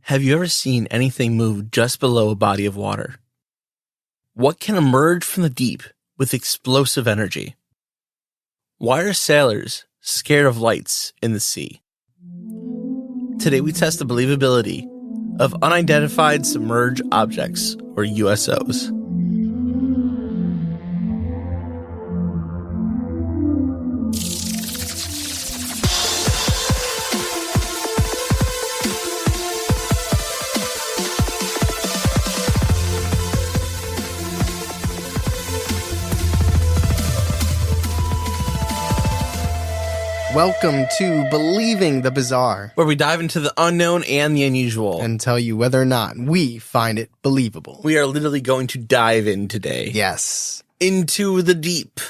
Have you ever seen anything move just below a body of water? What can emerge from the deep with explosive energy? Why are sailors scared of lights in the sea? Today we test the believability of unidentified submerged objects, or USOs. Welcome to Believing the Bizarre, Where we dive into the unknown and the unusual. and tell you whether or not we find it believable. We are literally going to dive in today. Yes, Into the deep.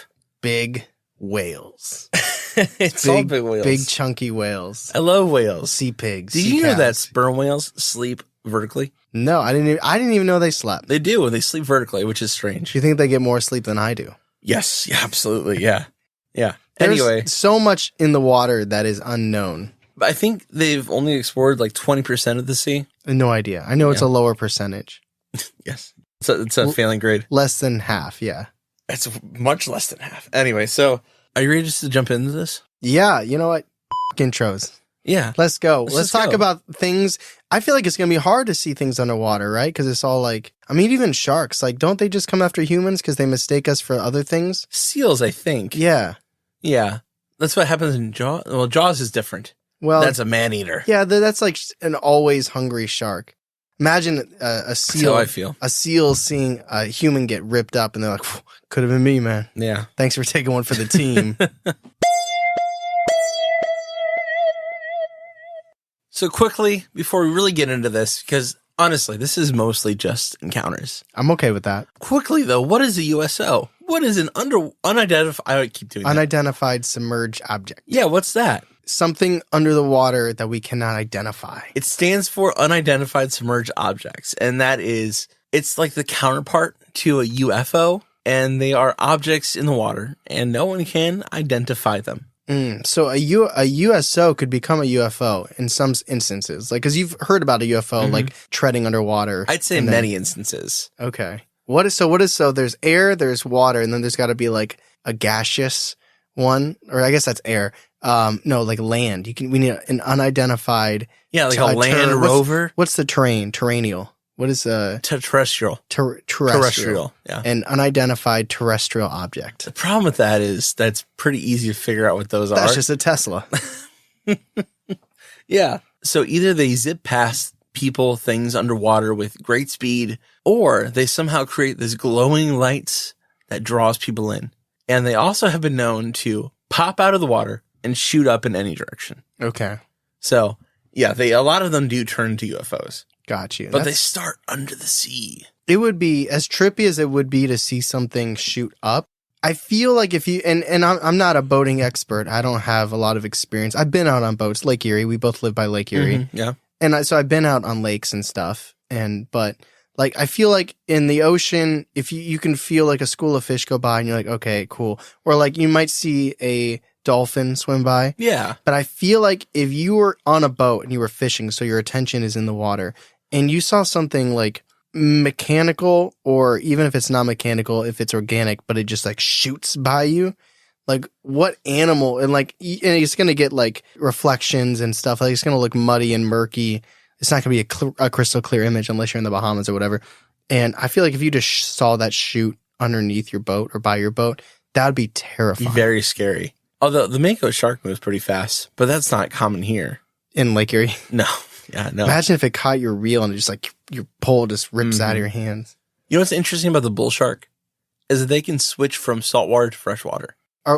big whales. It's all big whales. Big chunky whales. I love whales. Sea pigs. Did sea you know that cows. sperm whales sleep vertically? No, I didn't even know they slept. They do. They sleep vertically, which is strange. Do you think they get more sleep than I do? Yes. Yeah, absolutely. Yeah. Yeah. There's Anyway, so much in the water that is unknown. I think they've only explored like 20% of the sea. No idea. I know it's a lower percentage. Yes. So it's a failing grade. Less than half, yeah. It's much less than half. Anyway, so are you ready just to jump into this? Yeah, you know what? Intros. Yeah. Let's go. Let's Let's just talk go. about things. I feel like it's going to be hard to see things underwater, right? Because it's all like, I mean, even sharks, like, don't they just come after humans because they mistake us for other things? Seals, I think. Yeah. Yeah. That's what happens in Jaws. Well, Jaws is different. Well, That's a man-eater. yeah, that's like an always hungry shark. Imagine a That's seal. how I feel. A seal seeing a human get ripped up, and they're like, "Could have been me, man. Yeah. Thanks for taking one for the team." So quickly, before we really get into this, because honestly, this is mostly just encounters. I'm okay with that. Quickly, though, what is a USO? What is an unidentified... I keep doing that. Unidentified submerged object. Yeah, what's that? Something under the water that we cannot identify. It stands for Unidentified Submerged Objects, and that is, it's like the counterpart to a UFO, and they are objects in the water, and no one can identify them. So a USO could become a UFO in some instances, like because you've heard about a UFO like treading underwater. I'd say and then- many instances. Okay. What is so there's air, there's water, and then there's got to be like a gaseous one, or I guess that's air. No, like land. We need an unidentified. Yeah, like a land rover. What's the terrestrial? What is Terrestrial. terrestrial? Yeah. An unidentified terrestrial object. The problem with that is that's pretty easy to figure out what those That's are. just a Tesla. Yeah. So either they zip past people, things underwater with great speed, or they somehow create this glowing lights that draws people in. And they also have been known to pop out of the water and shoot up in any direction. Okay. So yeah, a lot of them do turn into UFOs, Got you. but they start under the sea. It would be as trippy as it would be to see something shoot up. I feel like if you, and I'm not a boating expert. I don't have a lot of experience. I've been out on boats, Lake Erie. We both live by Lake Erie. Yeah. And so I've been out on lakes and stuff. But like, I feel like in the ocean, if you can feel like a school of fish go by and you're like, okay, cool. Or like you might see a dolphin swim by. Yeah. But I feel like if you were on a boat and you were fishing, so your attention is in the water, and you saw something like mechanical, or even if it's not mechanical, if it's organic, but it just like shoots by you, like what animal? And like, and it's going to get like reflections and stuff. Like it's going to look muddy and murky. It's not going to be a crystal clear image unless you're in the Bahamas or whatever. And I feel like if you just saw that shoot underneath your boat or by your boat, that would be terrifying. Very scary. Although the Mako shark moves pretty fast, but that's not common here. In Lake Erie. No. Yeah, no. Imagine if it caught your reel and it just like your pole just rips out of your hands. You know what's interesting about the bull shark is that they can switch from saltwater to freshwater.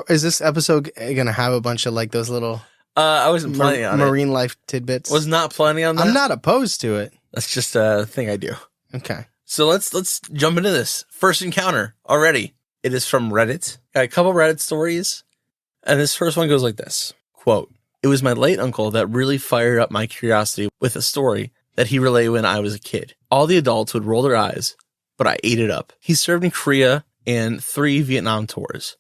Is this episode going to have a bunch of like those little I wasn't planning on marine life tidbits? Was not planning on that. I'm not opposed to it. That's just a thing I do. Okay. So let's jump into this. First encounter already. It is from Reddit. Got a couple Reddit stories. And this first one goes like this. Quote, "It was my late uncle that really fired up my curiosity with a story that he relayed when I was a kid. All the adults would roll their eyes, but I ate it up. He served in Korea and 3 Vietnam tours.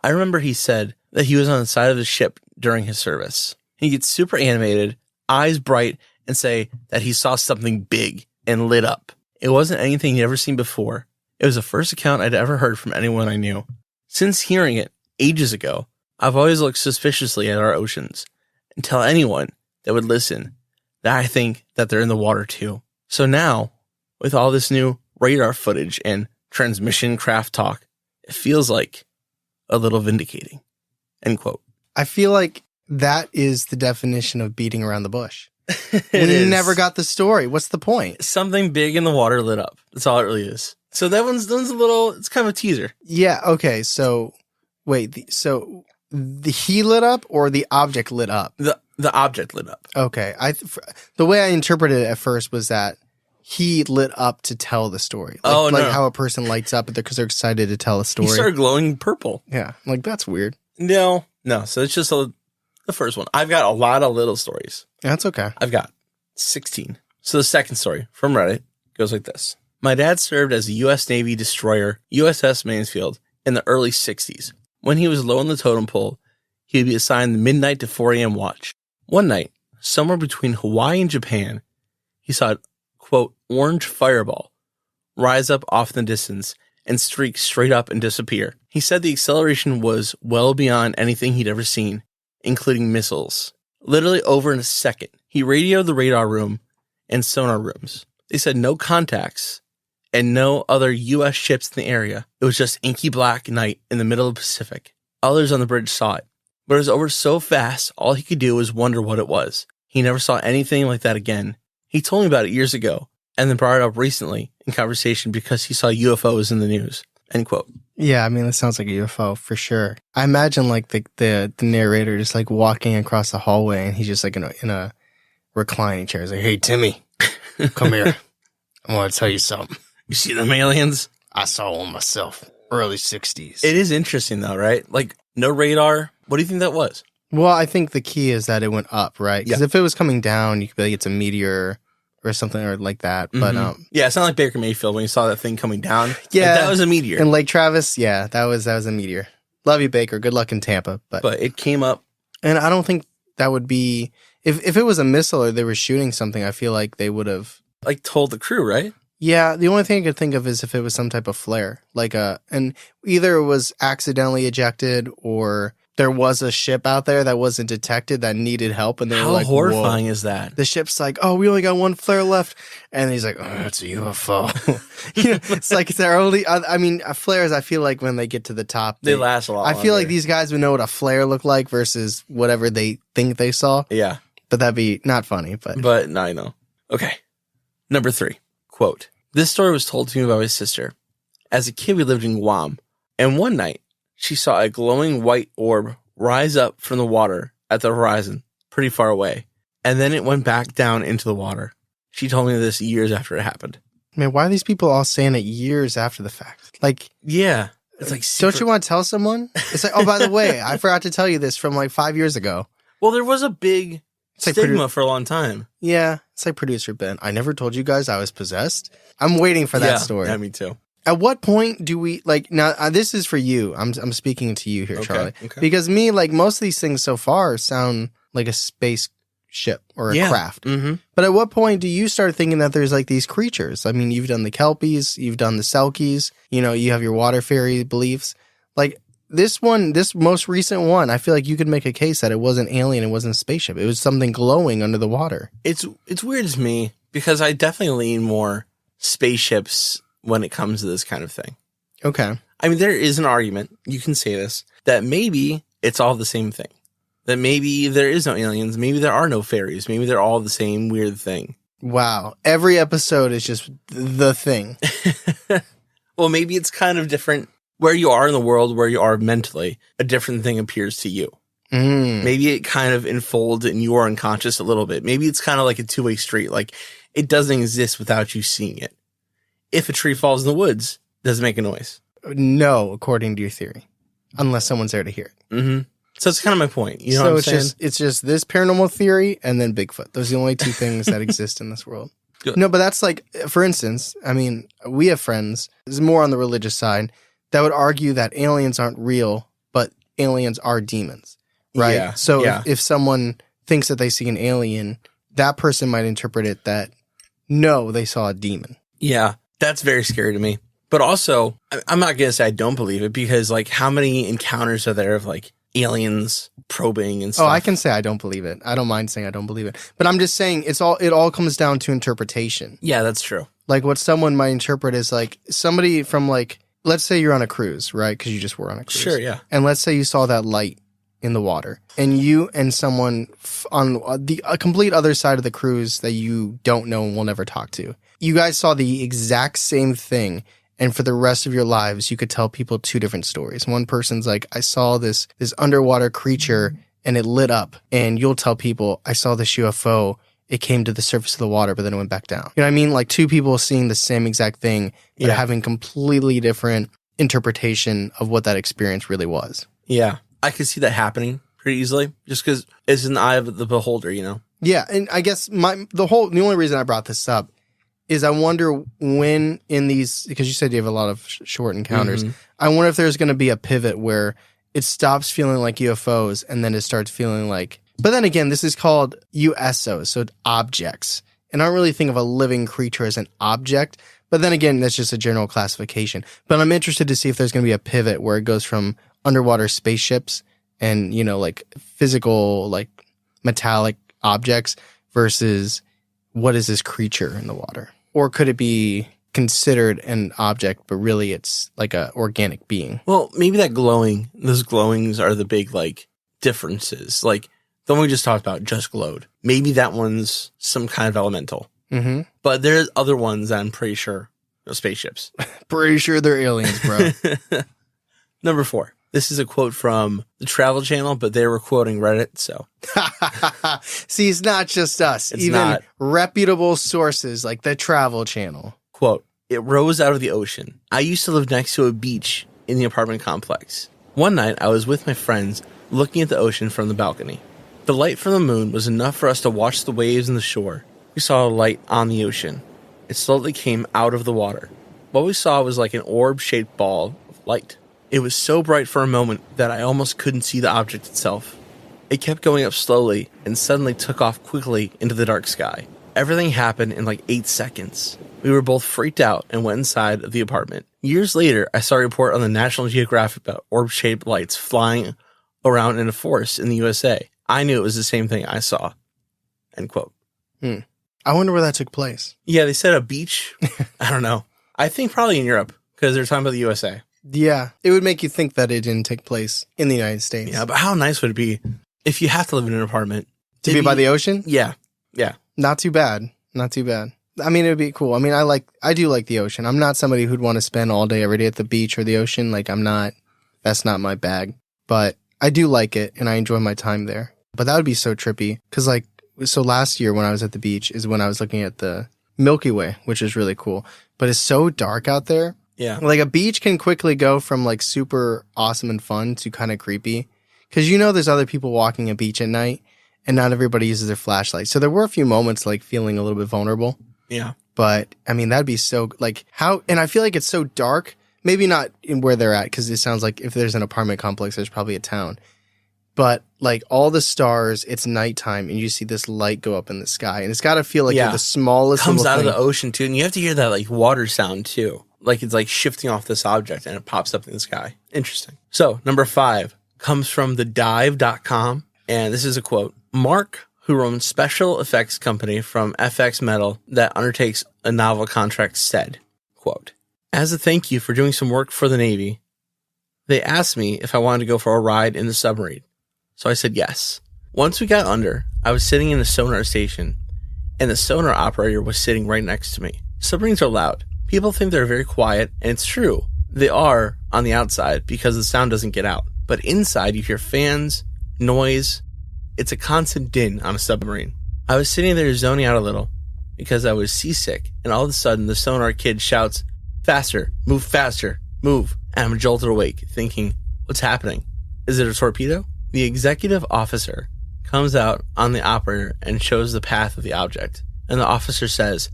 I remember he said that he was on the side of the ship during his service. He gets super animated, eyes bright, and say that he saw something big and lit up. It wasn't anything he'd ever seen before. It was the first account I'd ever heard from anyone I knew. Since hearing it ages ago, I've always looked suspiciously at our oceans and tell anyone that would listen that I think that they're in the water too. So now, with all this new radar footage and transmission craft talk, it feels like a little vindicating. End quote. I feel like that is the definition of beating around the bush. We never got the story. What's the point? Something big in the water lit up. That's all it really is. So that one's a little, it's kind of a teaser. Yeah, okay. So, wait. The he lit up or the object lit up? The object lit up. Okay. The way I interpreted it at first was that he lit up to tell the story. Like how a person lights up because they're excited to tell a story. He started glowing purple. Yeah. Like, that's weird. No. So it's just the first one. I've got a lot of little stories. That's okay. I've got 16. So the second story from Reddit goes like this. My dad served as a U.S. Navy destroyer, USS Mansfield, in the early 60s. When he was low on the totem pole, he would be assigned the midnight to 4 a.m. watch. One night, somewhere between Hawaii and Japan, he saw a, quote, orange fireball rise up off in the distance and streak straight up and disappear. He said the acceleration was well beyond anything he'd ever seen, including missiles. Literally over in a second, he radioed the radar room and sonar rooms. They said no contacts and no other U.S. ships in the area. It was just inky black night in the middle of the Pacific. Others on the bridge saw it, but it was over so fast, all he could do was wonder what it was. He never saw anything like that again. He told me about it years ago, and then brought it up recently in conversation because he saw UFOs in the news. End quote. Yeah, I mean, it sounds like a UFO for sure. I imagine like the narrator just like walking across the hallway and he's just like in a reclining chair. He's like, "Hey, Timmy, come here. I want to tell you something. You see them aliens? I saw one myself. Early 60s. It is interesting though, right? Like no radar. What do you think that was? Well, I think the key is that it went up, right? Because Yeah. if it was coming down, you could be like, it's a meteor or something or like that. But Yeah, it's not like Baker Mayfield when you saw that thing coming down. Yeah. Like, that was a meteor. in Lake Travis, yeah, that was a meteor. Love you, Baker. Good luck in Tampa. But it came up. and I don't think that would be if it was a missile or they were shooting something. I feel like they would have Like told the crew, right? Yeah, the only thing I could think of is if it was some type of flare, and either it was accidentally ejected or there was a ship out there that wasn't detected that needed help, and they How were like, horrifying "Whoa." is that? The ship's like, "Oh, we only got one flare left," and he's like, "Oh, it's a UFO." It's like they're only. I mean, flares. I feel like when they get to the top, They last a lot. I feel like longer. these guys would know what a flare looked like versus whatever they think they saw. Yeah, But that'd be not funny. but no, I know. Okay, number 3 quote. This story was told to me by my sister. As a kid, we lived in Guam, and one night she saw a glowing white orb rise up from the water at the horizon, pretty far away, and then it went back down into the water. She told me this years after it happened. Man, why are these people all saying it years after the fact? Like, Yeah, it's like don't you want to tell someone? It's like, oh, by the way, I forgot to tell you this from like 5 years ago. Well, there was a big It's like stigma for a long time. Yeah, it's like producer Ben. I never told you guys I was possessed. I'm waiting for that story. Yeah, me too. At what point do we like now? This is for you. I'm speaking to you here, Okay, Charlie. okay. Because me, like most of these things so far sound like a spaceship or a craft. Mm-hmm. But at what point do you start thinking that there's like these creatures? I mean, you've done the Kelpies, you've done the Selkies. You know, you have your water fairy beliefs. Like this most recent one, I feel like you could make a case that it wasn't alien, it wasn't a spaceship. It was something glowing under the water. It's weird to me because I definitely lean more spaceships when it comes to this kind of thing. Okay. I mean, there is an argument, you can say this, that maybe it's all the same thing. That maybe there is no aliens, maybe there are no fairies, maybe they're all the same weird thing. Wow. Every episode is just the thing. Well, maybe it's kind of different where you are in the world, where you are mentally, a different thing appears to you. Maybe it kind of enfolds in your unconscious a little bit. Maybe it's kind of like a two-way street. Like it doesn't exist without you seeing it. If a tree falls in the woods, does it make a noise? No, according to your theory. Unless someone's there to hear it. Mm-hmm. So that's kind of my point. You know So what I'm it's saying? it's just this paranormal theory and then Bigfoot. Those are the only two things that exist in this world. Good. No, but that's like, for instance, I mean, we have friends, this is more on the religious side, that would argue that aliens aren't real, but aliens are demons, right? Yeah, So yeah. if someone thinks that they see an alien, that person might interpret it that, no, they saw a demon. Yeah, that's very scary to me. But also, I'm not going to say I don't believe it because, like, how many encounters are there of, like, aliens probing and stuff? Oh, I can say I don't believe it. I don't mind saying I don't believe it. But I'm just saying it all comes down to interpretation. Yeah, that's true. Like, what someone might interpret is, like, somebody from, like, let's say you're on a cruise, right? Because you just were on a cruise. Sure, yeah. And let's say you saw that light in the water, and you and someone on a complete other side of the cruise that you don't know and will never talk to. You guys saw the exact same thing, and for the rest of your lives, you could tell people two different stories. One person's like, I saw this underwater creature, and it lit up. And you'll tell people, I saw this UFO. It came to the surface of the water, but then it went back down. You know what I mean? Like two people seeing the same exact thing, but having completely different interpretation of what that experience really was. Yeah. I could see that happening pretty easily just because it's in the eye of the beholder, you know? Yeah. And I guess the only reason I brought this up is I wonder when in these, because you said you have a lot of short encounters, I wonder if there's going to be a pivot where it stops feeling like UFOs and then it starts feeling like, but then again, this is called USOs, so objects. And I don't really think of a living creature as an object, but then again, that's just a general classification. But I'm interested to see if there's going to be a pivot where it goes from underwater spaceships and, you know, like physical, like metallic objects versus what is this creature in the water? Or could it be considered an object, but really it's like a organic being? Well, maybe those glowings are the big, like, differences. Like, the one we just talked about just glowed. Maybe that one's some kind of elemental. Mm-hmm. But there's other ones that I'm pretty sure are spaceships. Pretty sure they're aliens, bro. Number 4. This is a quote from the Travel Channel, but they were quoting Reddit, so. See, it's not just us. Even reputable sources like the Travel Channel. Quote, it rose out of the ocean. I used to live next to a beach in the apartment complex. One night, I was with my friends looking at the ocean from the balcony. The light from the moon was enough for us to watch the waves and the shore. We saw a light on the ocean. It slowly came out of the water. What we saw was like an orb-shaped ball of light. It was so bright for a moment that I almost couldn't see the object itself. It kept going up slowly and suddenly took off quickly into the dark sky. Everything happened in like 8 seconds. We were both freaked out and went inside of the apartment. Years later, I saw a report on the National Geographic about orb-shaped lights flying around in a forest in the USA. I knew it was the same thing I saw. End quote. I wonder where that took place. Yeah, they said a beach. I don't know. I think probably in Europe because they're talking about the USA. Yeah, it would make you think that it didn't take place in the United States. Yeah, but how nice would it be if you have to live in an apartment? To be by the ocean? Yeah, yeah. Not too bad. Not too bad. I mean, it would be cool. I mean, I do like the ocean. I'm not somebody who'd want to spend all day every day at the beach or the ocean. Like, that's not my bag. But I do like it, and I enjoy my time there. But that would be so trippy. Because, like, so last year when I was at the beach is when I was looking at the Milky Way, which is really cool. But it's so dark out there. Yeah. Like, a beach can quickly go from, like, super awesome and fun to kind of creepy. Because you know there's other people walking a beach at night, and not everybody uses their flashlight. So there were a few moments, like, feeling a little bit vulnerable. Yeah. But, I mean, that'd be so, like, how, and I feel like it's so dark. Maybe not in where they're at, because it sounds like if there's an apartment complex, there's probably a town. But, like, all the stars, it's nighttime, and you see this light go up in the sky. And it's got to feel like you're the smallest comes out thing. of the ocean, too. And you have to hear that, like, water sound, too. Like, it's, like, shifting off this object, and it pops up in the sky. Interesting. So, number 5 comes from thedive.com. And this is a quote. Mark, who runs special effects company from FX Metal that undertakes a novel contract, said, quote, as a thank you for doing some work for the Navy, they asked me if I wanted to go for a ride in the submarine. So I said yes. Once we got under, I was sitting in a sonar station, and the sonar operator was sitting right next to me. Submarines are loud. People think they're very quiet, and it's true. They are on the outside because the sound doesn't get out. But inside, you hear fans, noise. It's a constant din on a submarine. I was sitting there zoning out a little because I was seasick, and all of a sudden, the sonar kid shouts, faster, move. And I'm jolted awake, thinking, what's happening? Is it a torpedo? The executive officer comes out on the operator and shows the path of the object. And the officer says,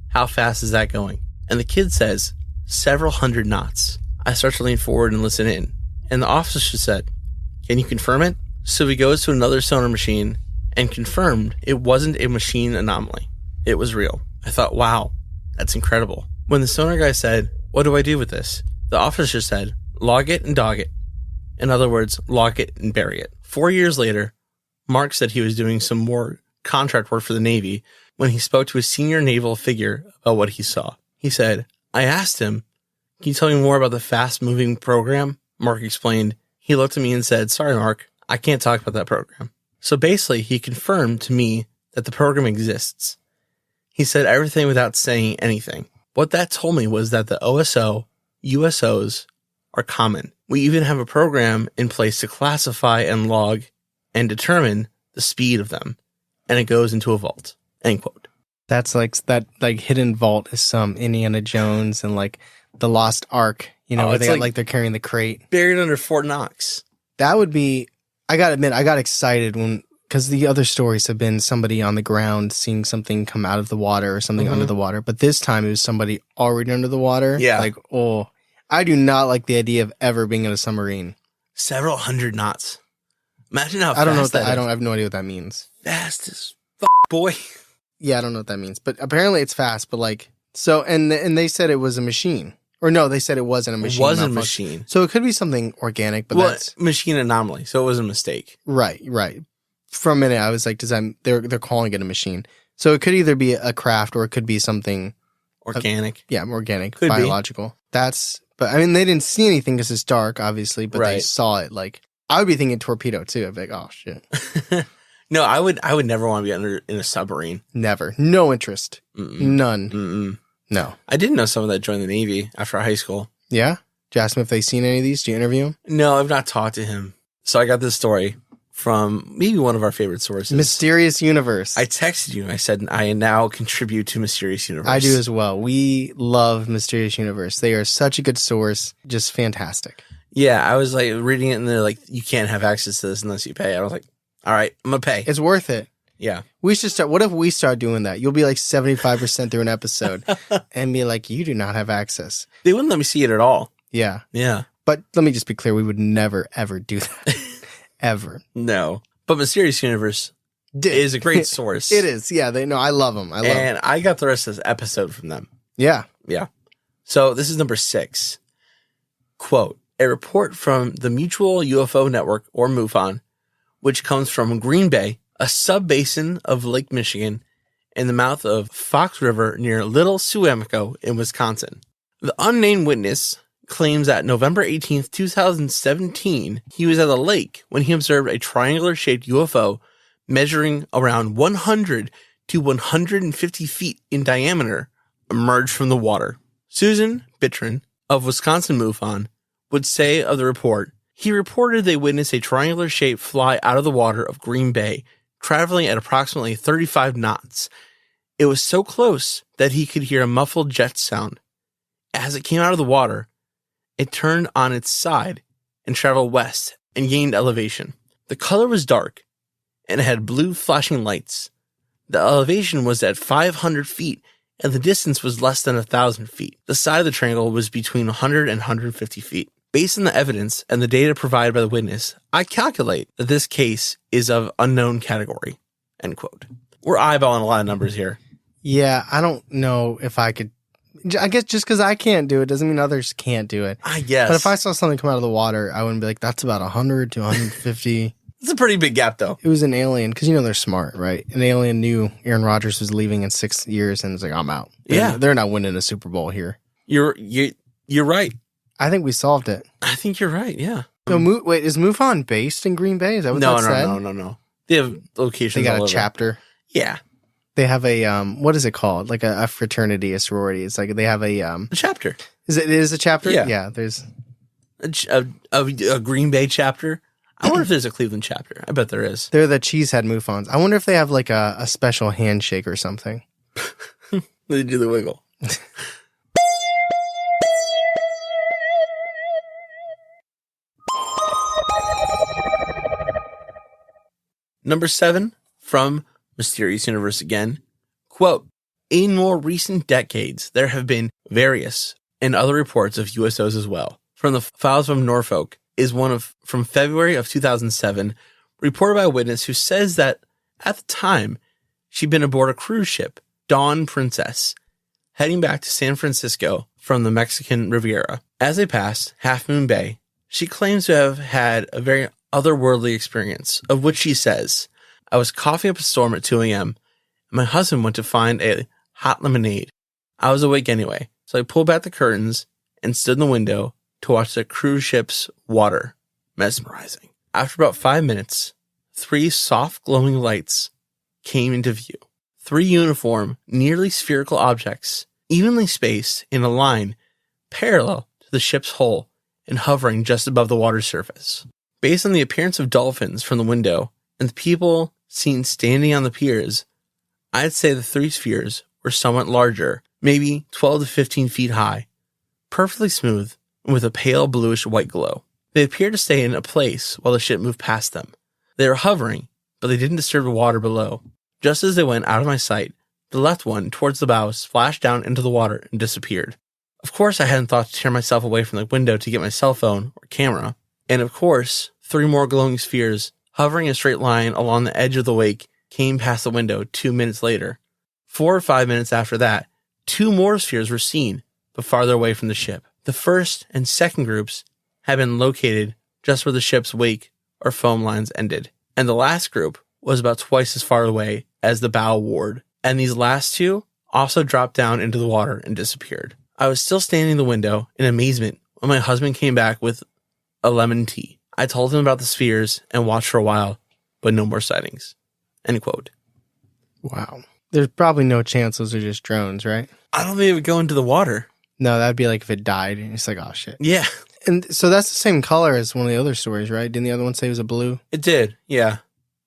how fast is that going? And the kid says, several hundred knots. I start to lean forward and listen in. And the officer said, can you confirm it? So he goes to another sonar machine and confirmed it wasn't a machine anomaly. It was real. I thought, wow, that's incredible. When the sonar guy said, what do I do with this? The officer said, log it and dog it. In other words, log it and bury it. 4 years later, Mark said he was doing some more contract work for the Navy when he spoke to a senior naval figure about what he saw. He said, I asked him, can you tell me more about the fast-moving program? Mark explained. He looked at me and said, sorry, Mark, I can't talk about that program. So basically, he confirmed to me that the program exists. He said everything without saying anything. What that told me was that the USOs are common. We even have a program in place to classify and log and determine the speed of them. And it goes into a vault. End quote. That's that hidden vault is some Indiana Jones and like the Lost Ark, where they're carrying the crate. Buried under Fort Knox. That would be, I gotta admit, I got excited because the other stories have been somebody on the ground seeing something come out of the water or something under the water. But this time it was somebody already under the water. Yeah. Like, I do not like the idea of ever being in a submarine. Several hundred knots. Imagine how fast I don't know what that is. I have no idea what that means. Fast as boy. Yeah, I don't know what that means. But apparently it's fast. But and they said it was a machine. Or no, they said it wasn't a machine. It wasn't a machine. So it could be something organic, but that's machine anomaly. So it was a mistake. Right. For a minute, I was like, they're calling it a machine. So it could either be a craft or it could be something organic. Organic, could biological. But I mean, they didn't see anything because it's dark, obviously, but they saw it. Like, I would be thinking torpedo too. I'd be like, oh shit. No, I would never want to be in a submarine. Never. No interest. Mm-mm. None. Mm-mm. No. I didn't know someone that joined the Navy after high school. Yeah? Did you ask him if they've seen any of these? Do you interview him? No, I've not talked to him. So I got this story from maybe one of our favorite sources. Mysterious Universe. I texted you. I said, I now contribute to Mysterious Universe. I do as well. We love Mysterious Universe. They are such a good source. Just fantastic. Yeah, I was like reading it and they're like, you can't have access to this unless you pay. I was like, all right, I'm going to pay. It's worth it. Yeah. We should start. What if we start doing that? You'll be like 75% through an episode and be like, you do not have access. They wouldn't let me see it at all. Yeah. Yeah. But let me just be clear. We would never, ever do that. Ever. No. But Mysterious Universe is a great source. It is. Yeah. I love them. I got the rest of this episode from them. Yeah. Yeah. So this is number 6. Quote, a report from the Mutual UFO Network, or MUFON, which comes from Green Bay, a sub-basin of Lake Michigan, in the mouth of Fox River near Little Suamico in Wisconsin. The unnamed witness claims that November 18th, 2017, he was at a lake when he observed a triangular-shaped UFO measuring around 100 to 150 feet in diameter emerge from the water. Susan Bittron of Wisconsin MUFON would say of the report, he reported they witnessed a triangular shape fly out of the water of Green Bay, traveling at approximately 35 knots. It was so close that he could hear a muffled jet sound. As it came out of the water, it turned on its side and traveled west and gained elevation. The color was dark, and it had blue flashing lights. The elevation was at 500 feet, and the distance was less than 1,000 feet. The side of the triangle was between 100 and 150 feet. Based on the evidence and the data provided by the witness, I calculate that this case is of unknown category. End quote. We're eyeballing a lot of numbers here. Yeah, I don't know if I could. I guess just because I can't do it doesn't mean others can't do it. I guess. But if I saw something come out of the water, I wouldn't be like, that's about 100 to 150. It's a pretty big gap, though. It was an alien, because they're smart, right? An alien knew Aaron Rodgers was leaving in 6 years and was like, I'm out. They're not winning a Super Bowl here. You're right. I think we solved it. I think you're right, yeah. So, wait, is MUFON based in Green Bay? Is that what that said? No. They have locations They got all a over. chapter. Yeah. They have a, what is it called? Like a fraternity, a sorority. It's like they have a chapter. It is a chapter? Yeah. Yeah, there's a Green Bay chapter. I wonder if there's a Cleveland chapter. I bet there is. They're the Cheesehead MUFONs. I wonder if they have like a special handshake or something. They do the wiggle. Number 7 from Mysterious Universe again. Quote, in more recent decades, there have been various and other reports of USOs as well. From the Files from Norfolk is one from February of 2007, reported by a witness who says that At the time, she'd been aboard a cruise ship, Dawn Princess, heading back to San Francisco from the Mexican Riviera. As they passed Half Moon Bay, she claims to have had a very otherworldly experience, of which she says, "I was coughing up a storm at 2 a.m., and my husband went to find a hot lemonade. I was awake anyway, so I pulled back the curtains and stood in the window to watch the cruise ship's water. Mesmerizing. After about 5 minutes, 3 soft glowing lights came into view. 3 uniform, nearly spherical objects, evenly spaced in a line parallel to the ship's hull and hovering just above the water surface. Based on the appearance of dolphins from the window and the people seen standing on the piers, I'd say the 3 spheres were somewhat larger, maybe 12 to 15 feet high, perfectly smooth, and with a pale bluish white glow. They appeared to stay in a place while the ship moved past them. They were hovering, but they didn't disturb the water below. Just as they went out of my sight, the left one, towards the bow, splashed down into the water and disappeared. Of course, I hadn't thought to tear myself away from the window to get my cell phone or camera. And of course, 3 more glowing spheres, hovering in a straight line along the edge of the wake, came past the window 2 minutes later. 4 or 5 minutes after that, 2 more spheres were seen, but farther away from the ship. The first and second groups had been located just where the ship's wake or foam lines ended. And the last group was about twice as far away as the bow ward. And these last 2 also dropped down into the water and disappeared. I was still standing in the window in amazement when my husband came back with a lemon tea. I told him about the spheres and watched for a while, but no more sightings. End quote. Wow. There's probably no chance those are just drones, right? I don't think it would go into the water. No, that'd be like if it died and it's like, oh shit. Yeah. And so that's the same color as one of the other stories, right? Didn't the other one say it was a blue? It did, yeah.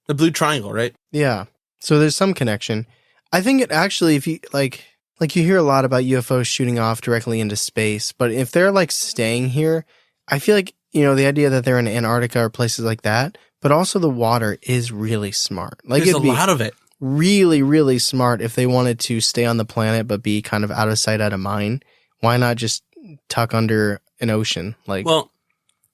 The blue triangle, right? Yeah. So there's some connection. I think it actually, if you like you hear a lot about UFOs shooting off directly into space, but if they're like staying here, I feel like, you know, the idea that they're in Antarctica or places like that, but also the water is really smart. Like there's a lot of it. Really, really smart if they wanted to stay on the planet but be kind of out of sight, out of mind. Why not just tuck under an ocean? Like, well,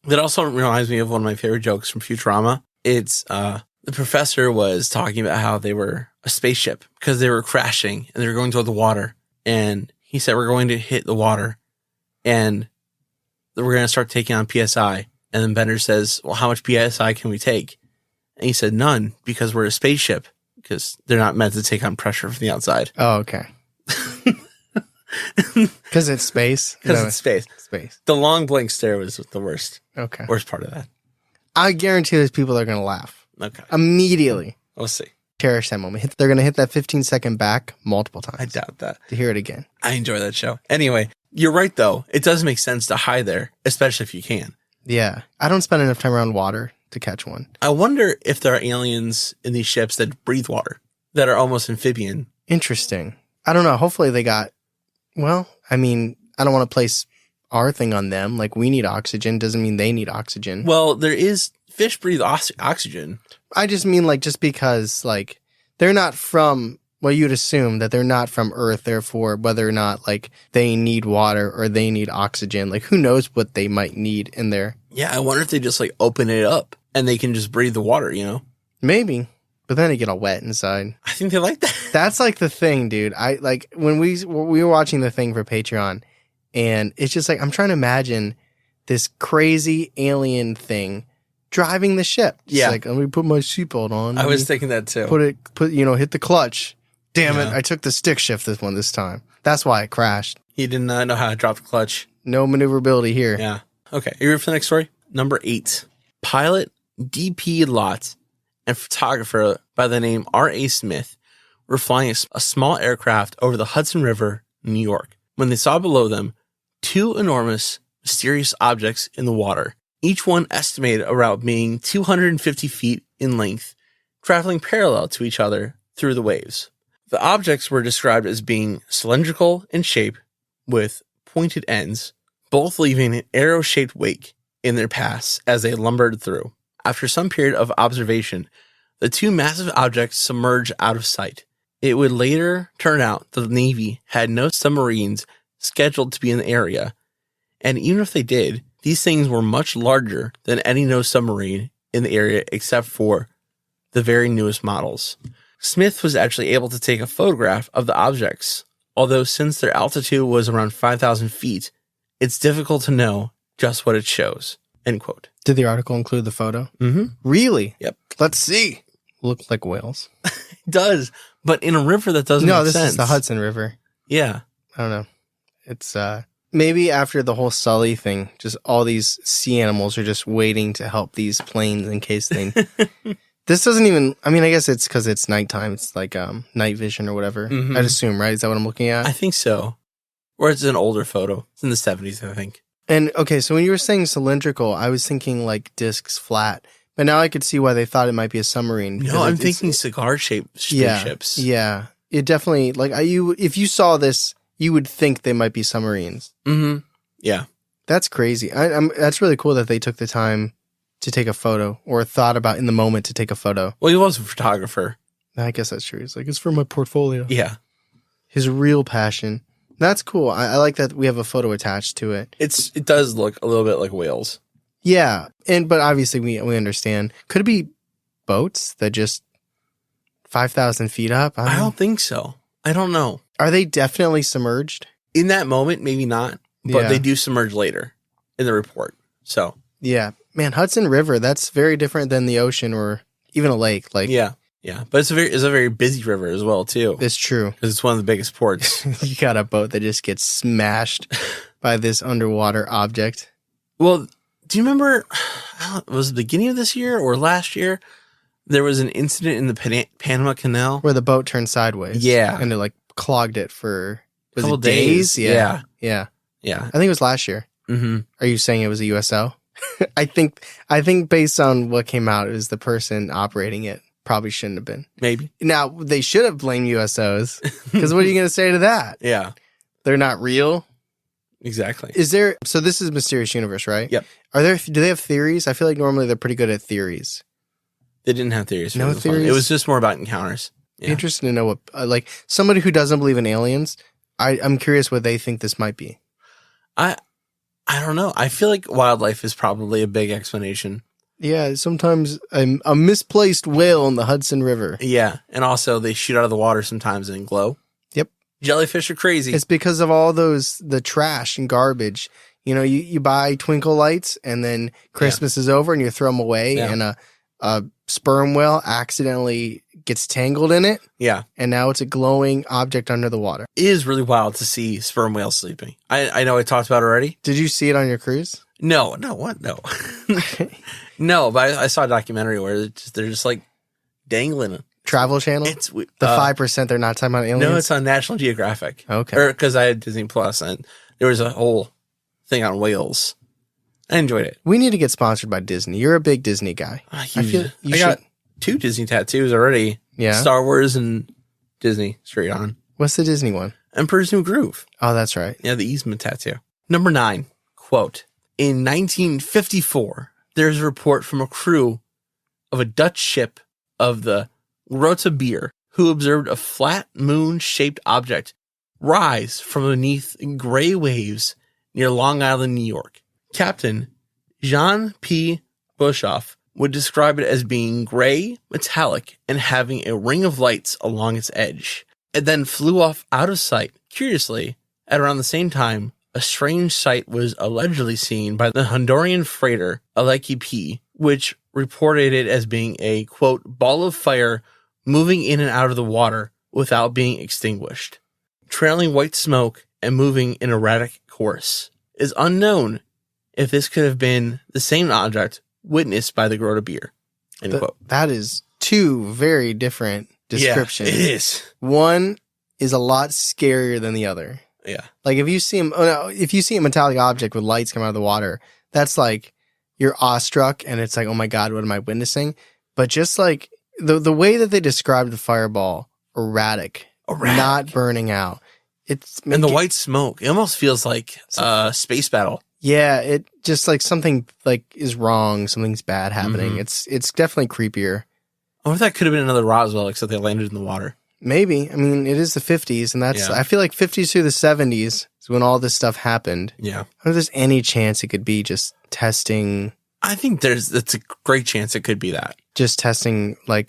that also reminds me of one of my favorite jokes from Futurama. It's the professor was talking about how they were a spaceship because they were crashing and they were going toward the water. And he said, we're going to hit the water and we're going to start taking on PSI. And then Bender says, well, how much PSI can we take? And he said, none, because we're a spaceship, because they're not meant to take on pressure from the outside. Oh, okay. Because it's space? Because it's space. Space. The The long blank stare was the worst part of that. I guarantee there's people that are going to laugh. Okay. Immediately. We'll see. Cherish that moment. They're going to hit that 15-second back multiple times. I doubt that. To hear it again. I enjoy that show. Anyway, you're right, though. It does make sense to hide there, especially if you can. Yeah. I don't spend enough time around water to catch one. I wonder if there are aliens in these ships that breathe water, that are almost amphibian. Interesting. I don't know. Hopefully they got... Well, I mean, I don't want to place our thing on them. Like, we need oxygen. Doesn't mean they need oxygen. Well, there is... Fish breathe oxygen. I just mean, like, just because, like, they're not from... Well, you'd assume that they're not from Earth, therefore, whether or not, like, they need water or they need oxygen. Like, who knows what they might need in there. Yeah, I wonder if they just, like, open it up and they can just breathe the water, you know? Maybe. But then they get all wet inside. I think they like that. That's, like, the thing, dude. I, like, when we were watching the thing for Patreon, and it's just, like, I'm trying to imagine this crazy alien thing driving the ship. It's yeah. like, let me put my seatbelt on. I was thinking that too. Hit the clutch. Damn Yeah. it. I took the stick shift this time. That's why it crashed. He did not know how to drop the clutch. No maneuverability here. Yeah. Okay. Are you ready for the next story? Number 8. Pilot D.P. Lott and photographer by the name R.A. Smith were flying a small aircraft over the Hudson River, New York, when they saw below them 2 enormous, mysterious objects in the water, each one estimated around being 250 feet in length, traveling parallel to each other through the waves. The objects were described as being cylindrical in shape with pointed ends, both leaving an arrow-shaped wake in their paths as they lumbered through. After some period of observation, the 2 massive objects submerged out of sight. It would later turn out that the Navy had no submarines scheduled to be in the area, and even if they did, these things were much larger than any known submarine in the area except for the very newest models. Smith was actually able to take a photograph of the objects, although since their altitude was around 5,000 feet, it's difficult to know just what it shows. End quote. Did the article include the photo? Mm-hmm. Really? Yep. Let's see. Look like whales. It does, but in a river that doesn't No, make this sense. is the Hudson River. Yeah. I don't know. It's maybe after the whole Sully thing, just all these sea animals are just waiting to help these planes in case they. This doesn't even. I mean, I guess it's because it's nighttime. It's like night vision or whatever. Mhm. I'd assume, right? Is that what I'm looking at? I think so. Or it's an older photo. It's in the 70s, I think. And okay, so when you were saying cylindrical, I was thinking like discs flat. But now I could see why they thought it might be a submarine. No, I'm thinking cigar-shaped spaceships. Yeah. It definitely, like, if you saw this, you would think they might be submarines. Mm-hmm. Yeah. That's crazy. That's really cool that they took the time to take a photo or thought about in the moment to take a photo. Well, he was a photographer. I guess that's true. It's like, it's for my portfolio. Yeah. His real passion. That's cool. I like that we have a photo attached to it. It does look a little bit like whales. Yeah. But obviously we understand. Could it be boats that just 5,000 feet up? I don't think so. I don't know. Are they definitely submerged? In that moment, maybe not. But Yeah. they do submerge later in the report. So. Yeah. Man, Hudson River, that's very different than the ocean or even a lake. Like, Yeah. Yeah. But it's a very busy river as well, too. it's true. Because it's one of the biggest ports. You got a boat that just gets smashed by this underwater object. Well, do you remember, was it the beginning of this year or last year? There was an incident in the Panama Canal. Where the boat turned sideways. Yeah. And it like clogged it for A couple it days? Yeah. Yeah. Yeah. I think it was last year. Mm-hmm. Are you saying it was a USO? I think based on what came out, it was the person operating it. Probably shouldn't have been. Maybe. Now, they should have blamed USOs. Because what are you going to say to that? Yeah. They're not real? Exactly. So this is Mysterious Universe, right? Yep. Do they have theories? I feel like normally they're pretty good at theories. They didn't have theories. No this one. theories? It was just more about encounters. Yeah. Interesting to know what, like, somebody who doesn't believe in aliens, I'm curious what they think this might be. I don't know. I feel like wildlife is probably a big explanation. Yeah, sometimes a misplaced whale in the Hudson River. Yeah. And also they shoot out of the water sometimes and glow. Yep. Jellyfish are crazy. It's because of all the trash and garbage. You know, you buy twinkle lights and then Christmas is over and you throw them away and a sperm whale accidentally gets tangled in it. Yeah. And now it's a glowing object under the water. It is really wild to see sperm whales sleeping. I know I talked about it already. Did you see it on your cruise? No, what? No. No, but I saw a documentary where they're just like dangling. Travel Channel? It's The 5% they're not talking about aliens? No, it's on National Geographic. Okay. Or because I had Disney Plus and there was a whole thing on whales. I enjoyed it. We need to get sponsored by Disney. You're a big Disney guy. I got 2 Disney tattoos already. Yeah. Star Wars and Disney straight on. What's the Disney one? Emperor's New Groove. Oh, that's right. Yeah, the Eastman tattoo. Number 9, quote, in 1954, there's a report from a crew of a Dutch ship of the Grote Beer who observed a flat moon-shaped object rise from beneath gray waves near Long Island, New York. Captain Jean P. Bushoff would describe it as being gray, metallic, and having a ring of lights along its edge. It then flew off out of sight. Curiously, at around the same time, a strange sight was allegedly seen by the Honduran freighter Aleki P, which reported it as being a, quote, ball of fire moving in and out of the water without being extinguished, trailing white smoke and moving in erratic course. It is unknown if this could have been the same object witnessed by the Grote Beer. End quote. That is 2 very different descriptions. Yeah, it is. One is a lot scarier than the other. Yeah. Like if you see a metallic object with lights coming out of the water, that's like you're awestruck and it's like, oh my God, what am I witnessing? But just like the way that they described the fireball, erratic. Not burning out. And the white smoke, it almost feels like a space battle. Yeah, it just like something like is wrong, something's bad happening. Mm-hmm. It's definitely creepier. I wonder if that could have been another Roswell, except they landed in the water. Maybe. I mean, it is the 50s, and I feel like 50s through the 70s is when all this stuff happened. Yeah. I wonder if there's any chance it could be just testing. I think it's a great chance it could be that. just testing like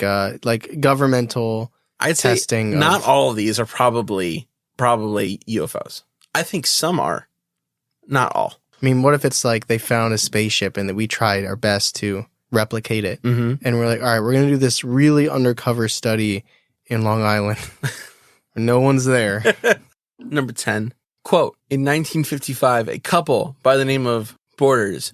governmental I'd say testing. not all of these are probably UFOs. I think some are, not all. I mean, what if it's like they found a spaceship and that we tried our best to replicate it, and we're like, all right, we're gonna do this really undercover study in Long Island. No one's there. Number 10, quote, in 1955, a couple by the name of Borders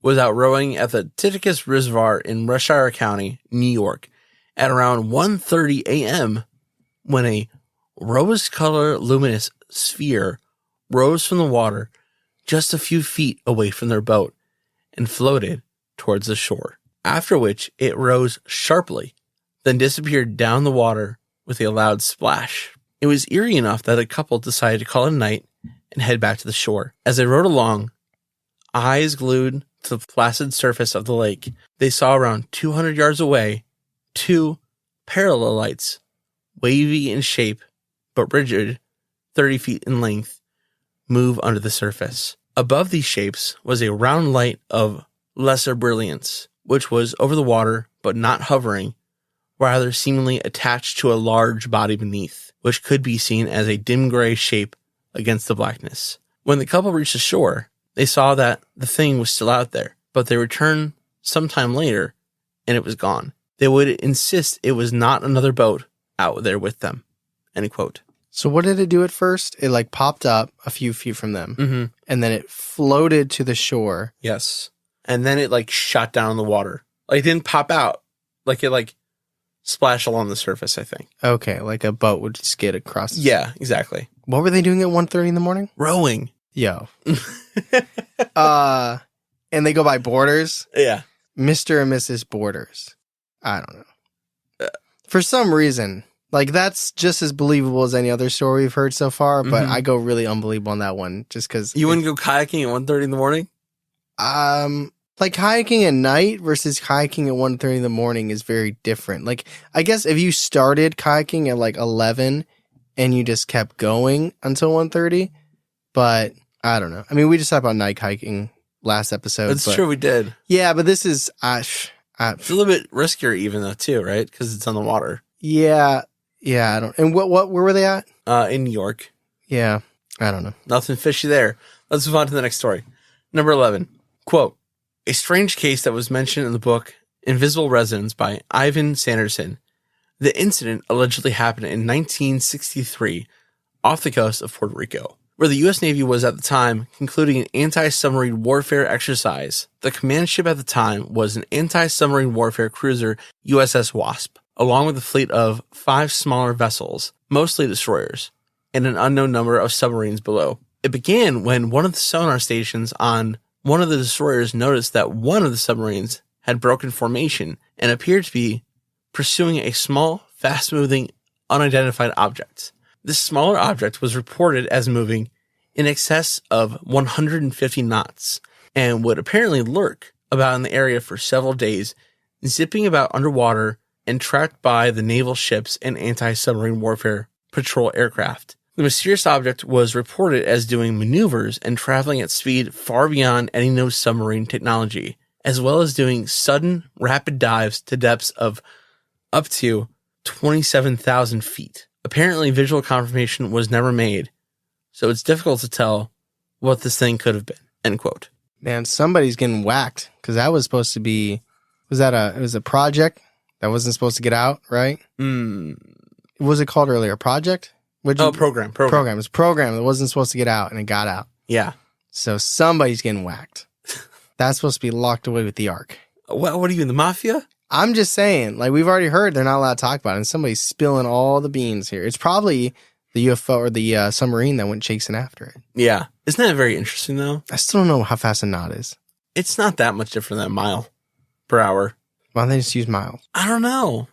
was out rowing at the Titicaca Reservoir in Rushire County, New York, at around 1:30 a.m. when a rose-colored luminous sphere rose from the water just a few feet away from their boat and floated towards the shore, after which it rose sharply, then disappeared down the water with a loud splash. It was eerie enough that the couple decided to call it a night and head back to the shore. As they rowed along, eyes glued to the placid surface of the lake, they saw around 200 yards away 2 parallel lights, wavy in shape but rigid, 30 feet in length, move under the surface. Above these shapes was a round light of lesser brilliance, which was over the water but not hovering, rather seemingly attached to a large body beneath, which could be seen as a dim gray shape against the blackness. When the couple reached the shore, they saw that the thing was still out there, but they returned sometime later and it was gone. They would insist it was not another boat out there with them. End quote. So what did it do at first? It like popped up a few feet from them, and then it floated to the shore. Yes. And then it like shot down in the water. Like it didn't pop out. Like it like splashed along the surface, I think. Okay, like a boat would skid across. Yeah, exactly. What were they doing at 1:30 in the morning? Rowing. Yo. And they go by Borders? Yeah. Mr. and Mrs. Borders. I don't know. For some reason, like that's just as believable as any other story we've heard so far, but I go really unbelievable on that one just because. You wouldn't go kayaking at 1:30 in the morning? Like kayaking at night versus kayaking at 1:30 in the morning is very different. Like, I guess if you started kayaking at like 11 and you just kept going until 1:30, but I don't know. I mean, we just talked about night hiking last episode. That's true, we did. Yeah, but this is it's a little bit riskier even though too, right? Because it's on the water. Yeah, I don't. And where were they at? In New York. Yeah, I don't know. Nothing fishy there. Let's move on to the next story. Number 11. Quote, a strange case that was mentioned in the book Invisible Residence by Ivan Sanderson. The incident allegedly happened in 1963 off the coast of Puerto Rico, where the U.S. Navy was at the time concluding an anti-submarine warfare exercise. The command ship at the time was an anti-submarine warfare cruiser USS Wasp, along with a fleet of 5 smaller vessels, mostly destroyers, and an unknown number of submarines below. It began when one of the sonar stations on one of the destroyers noticed that one of the submarines had broken formation and appeared to be pursuing a small, fast-moving, unidentified object. This smaller object was reported as moving in excess of 150 knots and would apparently lurk about in the area for several days, zipping about underwater and tracked by the naval ships and anti-submarine warfare patrol aircraft. The mysterious object was reported as doing maneuvers and traveling at speed far beyond any known submarine technology, as well as doing sudden, rapid dives to depths of up to 27,000 feet. Apparently, visual confirmation was never made, so it's difficult to tell what this thing could have been. End quote. Man, somebody's getting whacked because that was supposed to be. It was a project that wasn't supposed to get out, right? What was it called earlier? Project? Program. Program. It was a program that wasn't supposed to get out, and it got out. Yeah. So somebody's getting whacked. That's supposed to be locked away with the Ark. What are you in the mafia? I'm just saying, like we've already heard, they're not allowed to talk about it, and somebody's spilling all the beans here. It's probably the UFO or the submarine that went chasing after it. Yeah. Isn't that very interesting, though? I still don't know how fast a knot is. It's not that much different than a mile per hour. Why don't they just use miles? I don't know.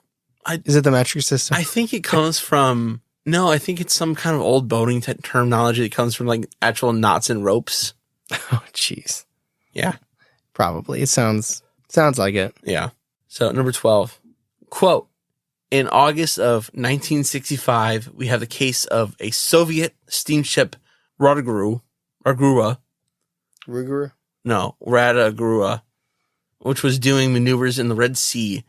Is it the metric system? I think it comes from... No, I think it's some kind of old boating terminology that comes from like actual knots and ropes. Oh, jeez. Yeah. Probably. It sounds like it. Yeah. So number 12, quote, in August of 1965, we have the case of a Soviet steamship Radagura, which was doing maneuvers in the Red Sea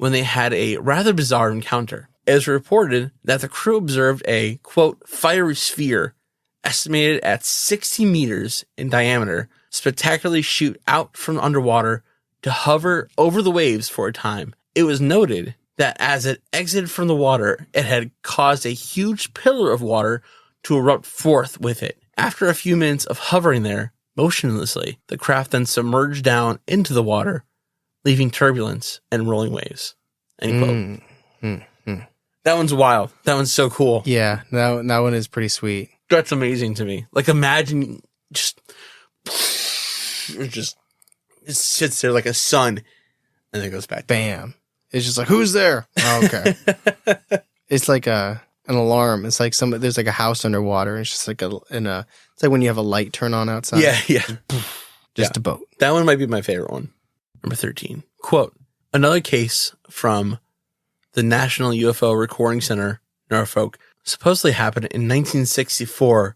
when they had a rather bizarre encounter. It was reported that the crew observed a, quote, fiery sphere estimated at 60 meters in diameter spectacularly shoot out from underwater to hover over the waves for a time. It was noted that as it exited from the water, it had caused a huge pillar of water to erupt forth with it. After a few minutes of hovering there, motionlessly, the craft then submerged down into the water, leaving turbulence and rolling waves. End quote. That one's wild. That one's so cool. Yeah, that one is pretty sweet. That's amazing to me. Like, imagine it sits there like a sun, and then it goes back. Bam. It's just like, who's there? Oh, okay. It's like an alarm. It's like there's like a house underwater. It's just like it's like when you have a light turn on outside. Yeah. Just a boat. That one might be my favorite one. Number 13. Quote, another case from the National UFO Recording Center, Norfolk, supposedly happened in 1964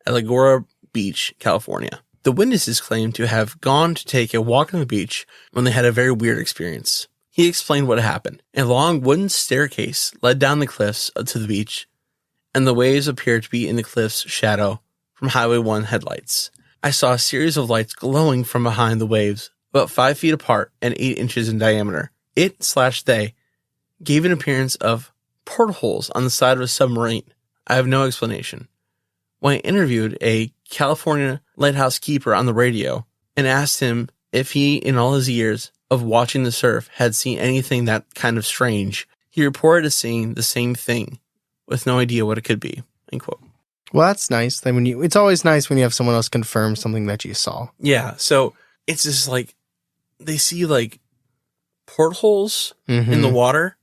at Laguna Beach, California. The witnesses claimed to have gone to take a walk on the beach when they had a very weird experience. He explained what happened. A long wooden staircase led down the cliffs to the beach, and the waves appeared to be in the cliff's shadow from Highway 1 headlights. I saw a series of lights glowing from behind the waves, about 5 feet apart and 8 inches in diameter. They gave an appearance of portholes on the side of a submarine. I have no explanation. When I interviewed a California lighthouse keeper on the radio and asked him if he, in all his years of watching the surf, had seen anything that kind of strange, he reported seeing the same thing with no idea what it could be. End quote. Well, that's nice. It's always nice when you have someone else confirm something that you saw. Yeah, so it's just like they see like portholes in the water,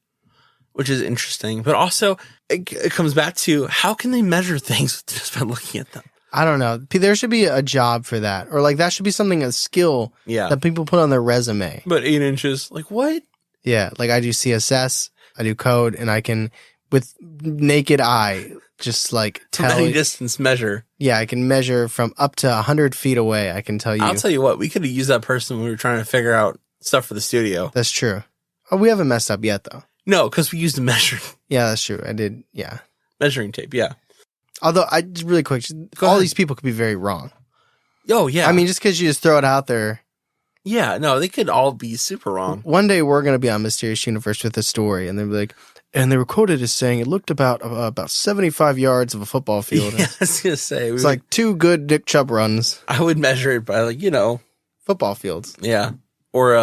which is interesting. But also, it comes back to how can they measure things just by looking at them? I don't know. There should be a job for that. Or like that should be a skill that people put on their resume. But 8 inches, like what? Yeah, like I do CSS, I do code, and I can, with naked eye, just like tell. From any distance measure. Yeah, I can measure from up to 100 feet away. I can tell you. I'll tell you what, we could have used that person when we were trying to figure out stuff for the studio. That's true. Oh, we haven't messed up yet, though. No, because we used a measuring. Yeah, that's true. I did, yeah. Measuring tape, yeah. Although, really quick, all these people could be very wrong. Oh, yeah. I mean, just because you just throw it out there. Yeah, no, they could all be super wrong. One day we're going to be on Mysterious Universe with a story, and they'll be like, and they were quoted as saying it looked about 75 yards of a going to field. Yeah, I was going to say. It's like 2 good Dick Chubb runs. I would measure it by football fields. Yeah. Or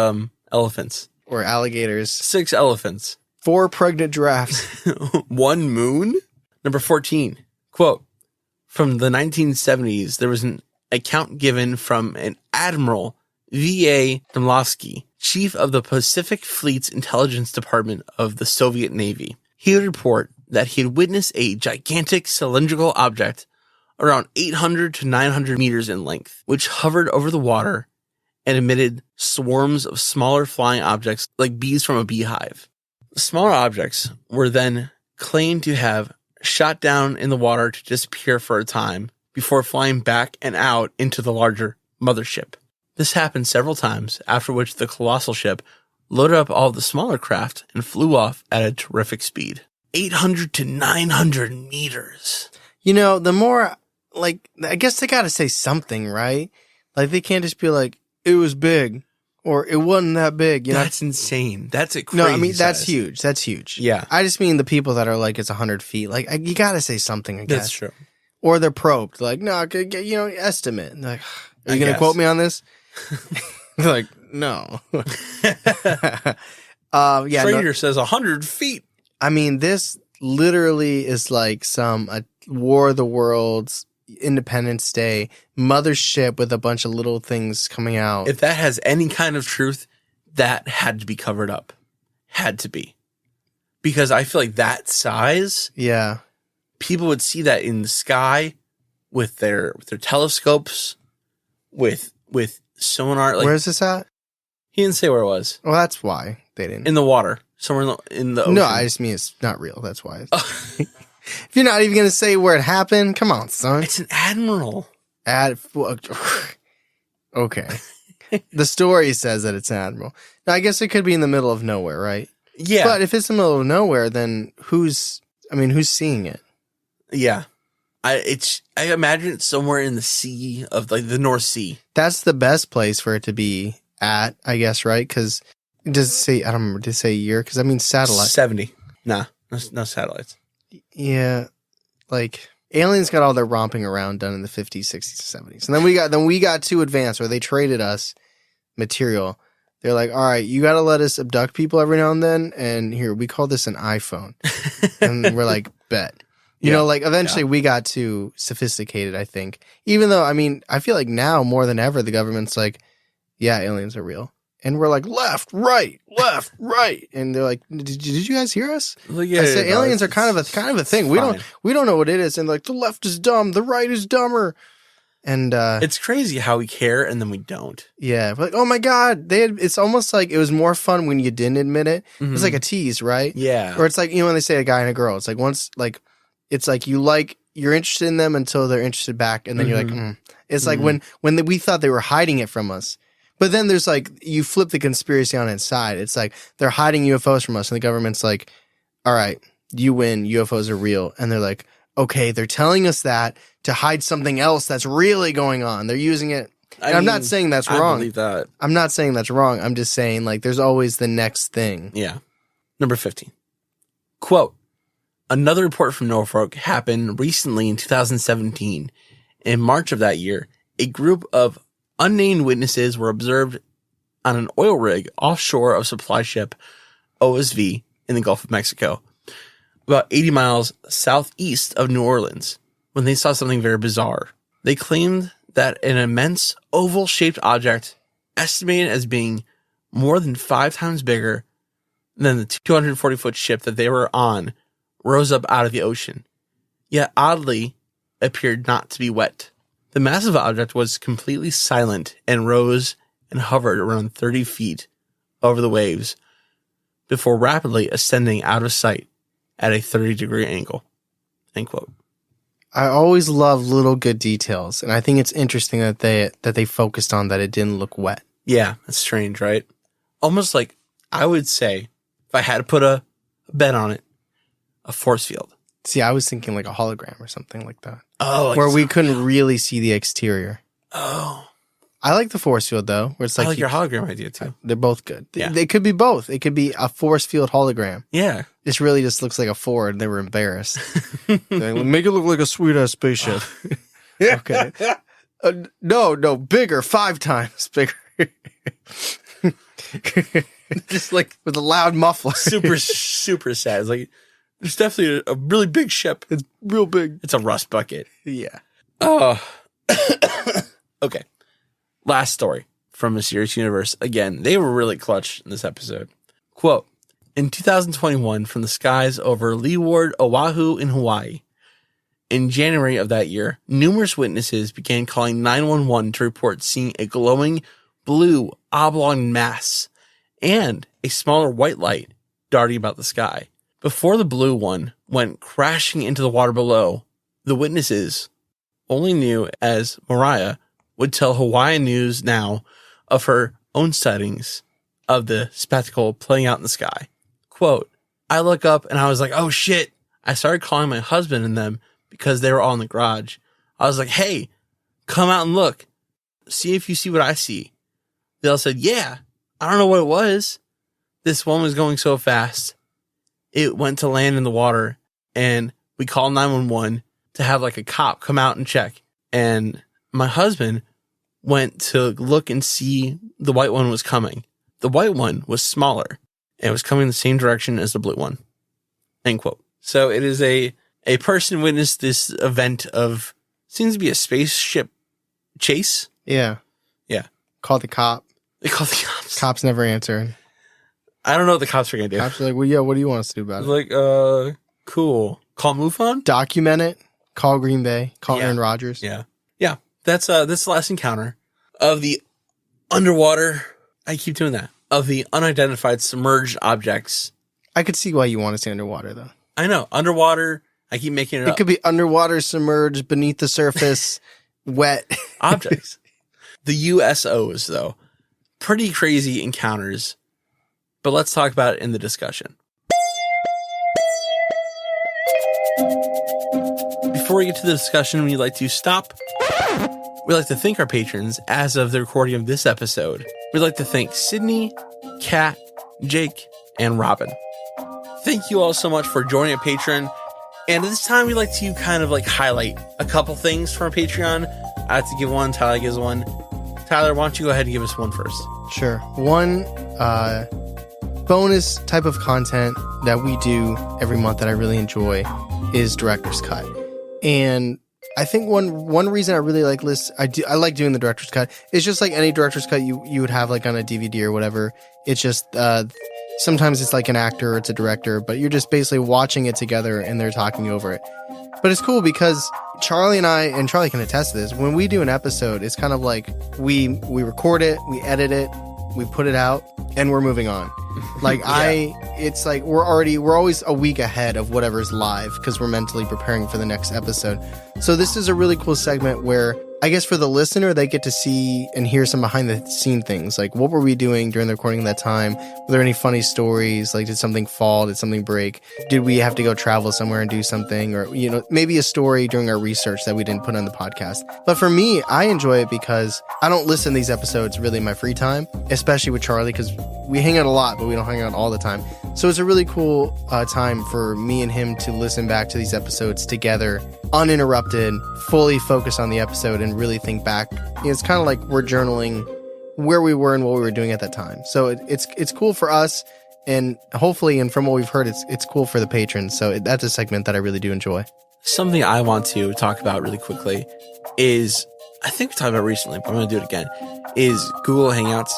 elephants. Or alligators. 6 elephants. 4 pregnant giraffes. 1 moon? Number 14. Quote, from the 1970s, there was an account given from an Admiral V.A. Domlovsky, chief of the Pacific Fleet's intelligence department of the Soviet Navy. He would report that he had witnessed a gigantic cylindrical object around 800 to 900 meters in length, which hovered over the water and emitted swarms of smaller flying objects like bees from a beehive. The smaller objects were then claimed to have shot down in the water to disappear for a time before flying back and out into the larger mothership. This happened several times, after which the colossal ship loaded up all the smaller craft and flew off at a terrific speed. 800 to 900 meters. The more, like, I guess they gotta say something, right? Like, they can't just be like, it was big, or it wasn't that big, That's insane. That's a crazy No, I mean, that's size. huge. That's huge. Yeah. I just mean the people that are like, it's 100 feet. Like, you gotta say something, I guess. That's true. Or they're probed. Like, no, estimate. And like, are you going to quote me on this? Like, no. Stranger says 100 feet. I mean, this literally is like some War of the Worlds, Independence Day, mothership with a bunch of little things coming out. If that has any kind of truth, that had to be covered up. Had to be. Because I feel like that size, yeah, people would see that in the sky with their telescopes, with sonar. Like, where's this at? He didn't say where it was. Well, that's why they didn't. In the water. Somewhere in the ocean. No, I just mean it's not real. That's why. If you're not even going to say where it happened, come on, son. It's an admiral. Okay. The story says that it's an admiral. Now, I guess it could be in the middle of nowhere, right? Yeah. But if it's in the middle of nowhere, then who's seeing it? Yeah. I imagine it's somewhere in the sea of like the North Sea. That's the best place for it to be at, I guess, right? Because does it say, I don't remember, did it say a year? Because I mean, satellite. 70. Nah, no satellites. Yeah. Like, aliens got all their romping around done in the 50s, 60s, 70s. And then we got too advanced, or they traded us material. They're like, all right, you got to let us abduct people every now and then. And here, we call this an iPhone. And we're like, bet. You know, like eventually we got too sophisticated, I think. Even though, I mean, I feel like now more than ever, the government's like, yeah, aliens are real. And we're like, left, right. And they're like, did you guys hear us? Well, yeah, I said, aliens are kind of a thing. We don't know what it is. And like, the left is dumb. The right is dumber. And it's crazy how we care and then we don't. Yeah. We're like, oh my God. It's almost like it was more fun when you didn't admit it. Mm-hmm. It was like a tease, right? Yeah. Or it's like, when they say a guy and a girl, it's like once, like, it's like you're interested in them until they're interested back, and then you're like, It's like when we thought they were hiding it from us, but then there's like you flip the conspiracy on its side. It's like they're hiding UFOs from us, and the government's like, all right, you win, UFOs are real, and they're like, okay, they're telling us that to hide something else that's really going on. They're using it. I'm not saying that's wrong. I believe that. I'm not saying that's wrong. I'm just saying like there's always the next thing. Yeah. Number 15. Quote. Another report from Norfolk happened recently in 2017. In March of that year, a group of unnamed witnesses were observed on an oil rig offshore of supply ship OSV in the Gulf of Mexico, about 80 miles southeast of New Orleans, when they saw something very bizarre. They claimed that an immense oval-shaped object, estimated as being more than 5 times bigger than the 240-foot ship that they were on, rose up out of the ocean, yet oddly appeared not to be wet. The massive object was completely silent and rose and hovered around 30 feet over the waves before rapidly ascending out of sight at a 30-degree angle. End quote. I always love little good details, and I think it's interesting that they focused on that it didn't look wet. Yeah, that's strange, right? Almost like, I would say, if I had to put a bet on it, a force field. See, I was thinking like a hologram or something like that. Oh, like where we couldn't really see the exterior. Oh. I like the force field though, where it's like I like your hologram idea too. They're both good. Yeah. They could be both. It could be a force field hologram. Yeah. This really just looks like a Ford. They were embarrassed. Make it look like a sweet ass spaceship. Okay. No, bigger, 5 times bigger. Just like with a loud muffler. super sad. It's like, there's definitely a really big ship. It's real big. It's a rust bucket. Yeah. Oh. Okay. Last story from Mysterious Universe. Again, they were really clutch in this episode. Quote, in 2021, from the skies over Leeward, Oahu in Hawaii. In January of that year, numerous witnesses began calling 911 to report seeing a glowing blue oblong mass and a smaller white light darting about the sky. Before the blue one went crashing into the water below, the witnesses, only knew as Mariah, would tell Hawaiian News Now of her own sightings of the spectacle playing out in the sky. Quote, I look up and I was like, oh shit. I started calling my husband and them because they were all in the garage. I was like, hey, come out and look. See if you see what I see. They all said, yeah, I don't know what it was. This one was going so fast. It went to land in the water, and we called 911 to have like a cop come out and check. And my husband went to look and see the white one was coming. The white one was smaller and was coming the same direction as the blue one. End quote. So it is a person witnessed this event of, seems to be a spaceship chase. Yeah. Yeah. Called the cop. They called the cops. Cops never answer. I don't know what the cops are going to do. Cops are like, well, yeah, what do you want us to do about it? Like, cool. Call MUFON? Document it. Call Green Bay. Call Aaron Rodgers. Yeah. Yeah. That's the last encounter of the underwater. I keep doing that. Of the unidentified submerged objects. I could see why you want to say underwater, though. I know. Underwater. I keep making it up. It could be underwater, submerged, beneath the surface, wet. Objects. The USOs, though. Pretty crazy encounters. but let's talk about it in the discussion. Before we get to the discussion, we'd like to stop. We'd like to thank our patrons as of the recording of this episode. We'd like to thank Sydney, Kat, Jake, and Robin. Thank you all so much for joining a Patreon. And at this time, we'd like to kind of like highlight a couple things from our Patreon. I have to give one. Tyler gives one. Tyler, why don't you go ahead and give us one first? Sure. One bonus type of content that we do every month that I really enjoy is Director's Cut. And I think one reason I really like I like doing the Director's Cut. It's just like any Director's Cut you would have like on a DVD or whatever. It's just sometimes it's like an actor or it's a director, but you're just basically watching it together and they're talking over it. But it's cool because Charlie and I, and Charlie can attest to this, when we do an episode, it's kind of like we record it, we edit it, we put it out, and we're moving on. Like it's like we're always a week ahead of whatever's live because we're mentally preparing for the next episode. So this is a really cool segment where I guess for the listener, they get to see and hear some behind the scene things. Like, what were we doing during the recording of that time? Were there any funny stories? Like, did something fall? Did something break? Did we have to go travel somewhere and do something? Or, maybe a story during our research that we didn't put on the podcast. But for me, I enjoy it because I don't listen to these episodes really in my free time, especially with Charlie, because we hang out a lot, but we don't hang out all the time. So it's a really cool time for me and him to listen back to these episodes together, uninterrupted, fully focus on the episode and really think back. It's kind of like we're journaling where we were and what we were doing at that time. So it's cool for us, and hopefully, and from what we've heard, it's cool for the patrons. So that's a segment that I really do enjoy. Something I want to talk about really quickly is, I think we talked about it recently, but I'm going to do it again, is Google Hangouts,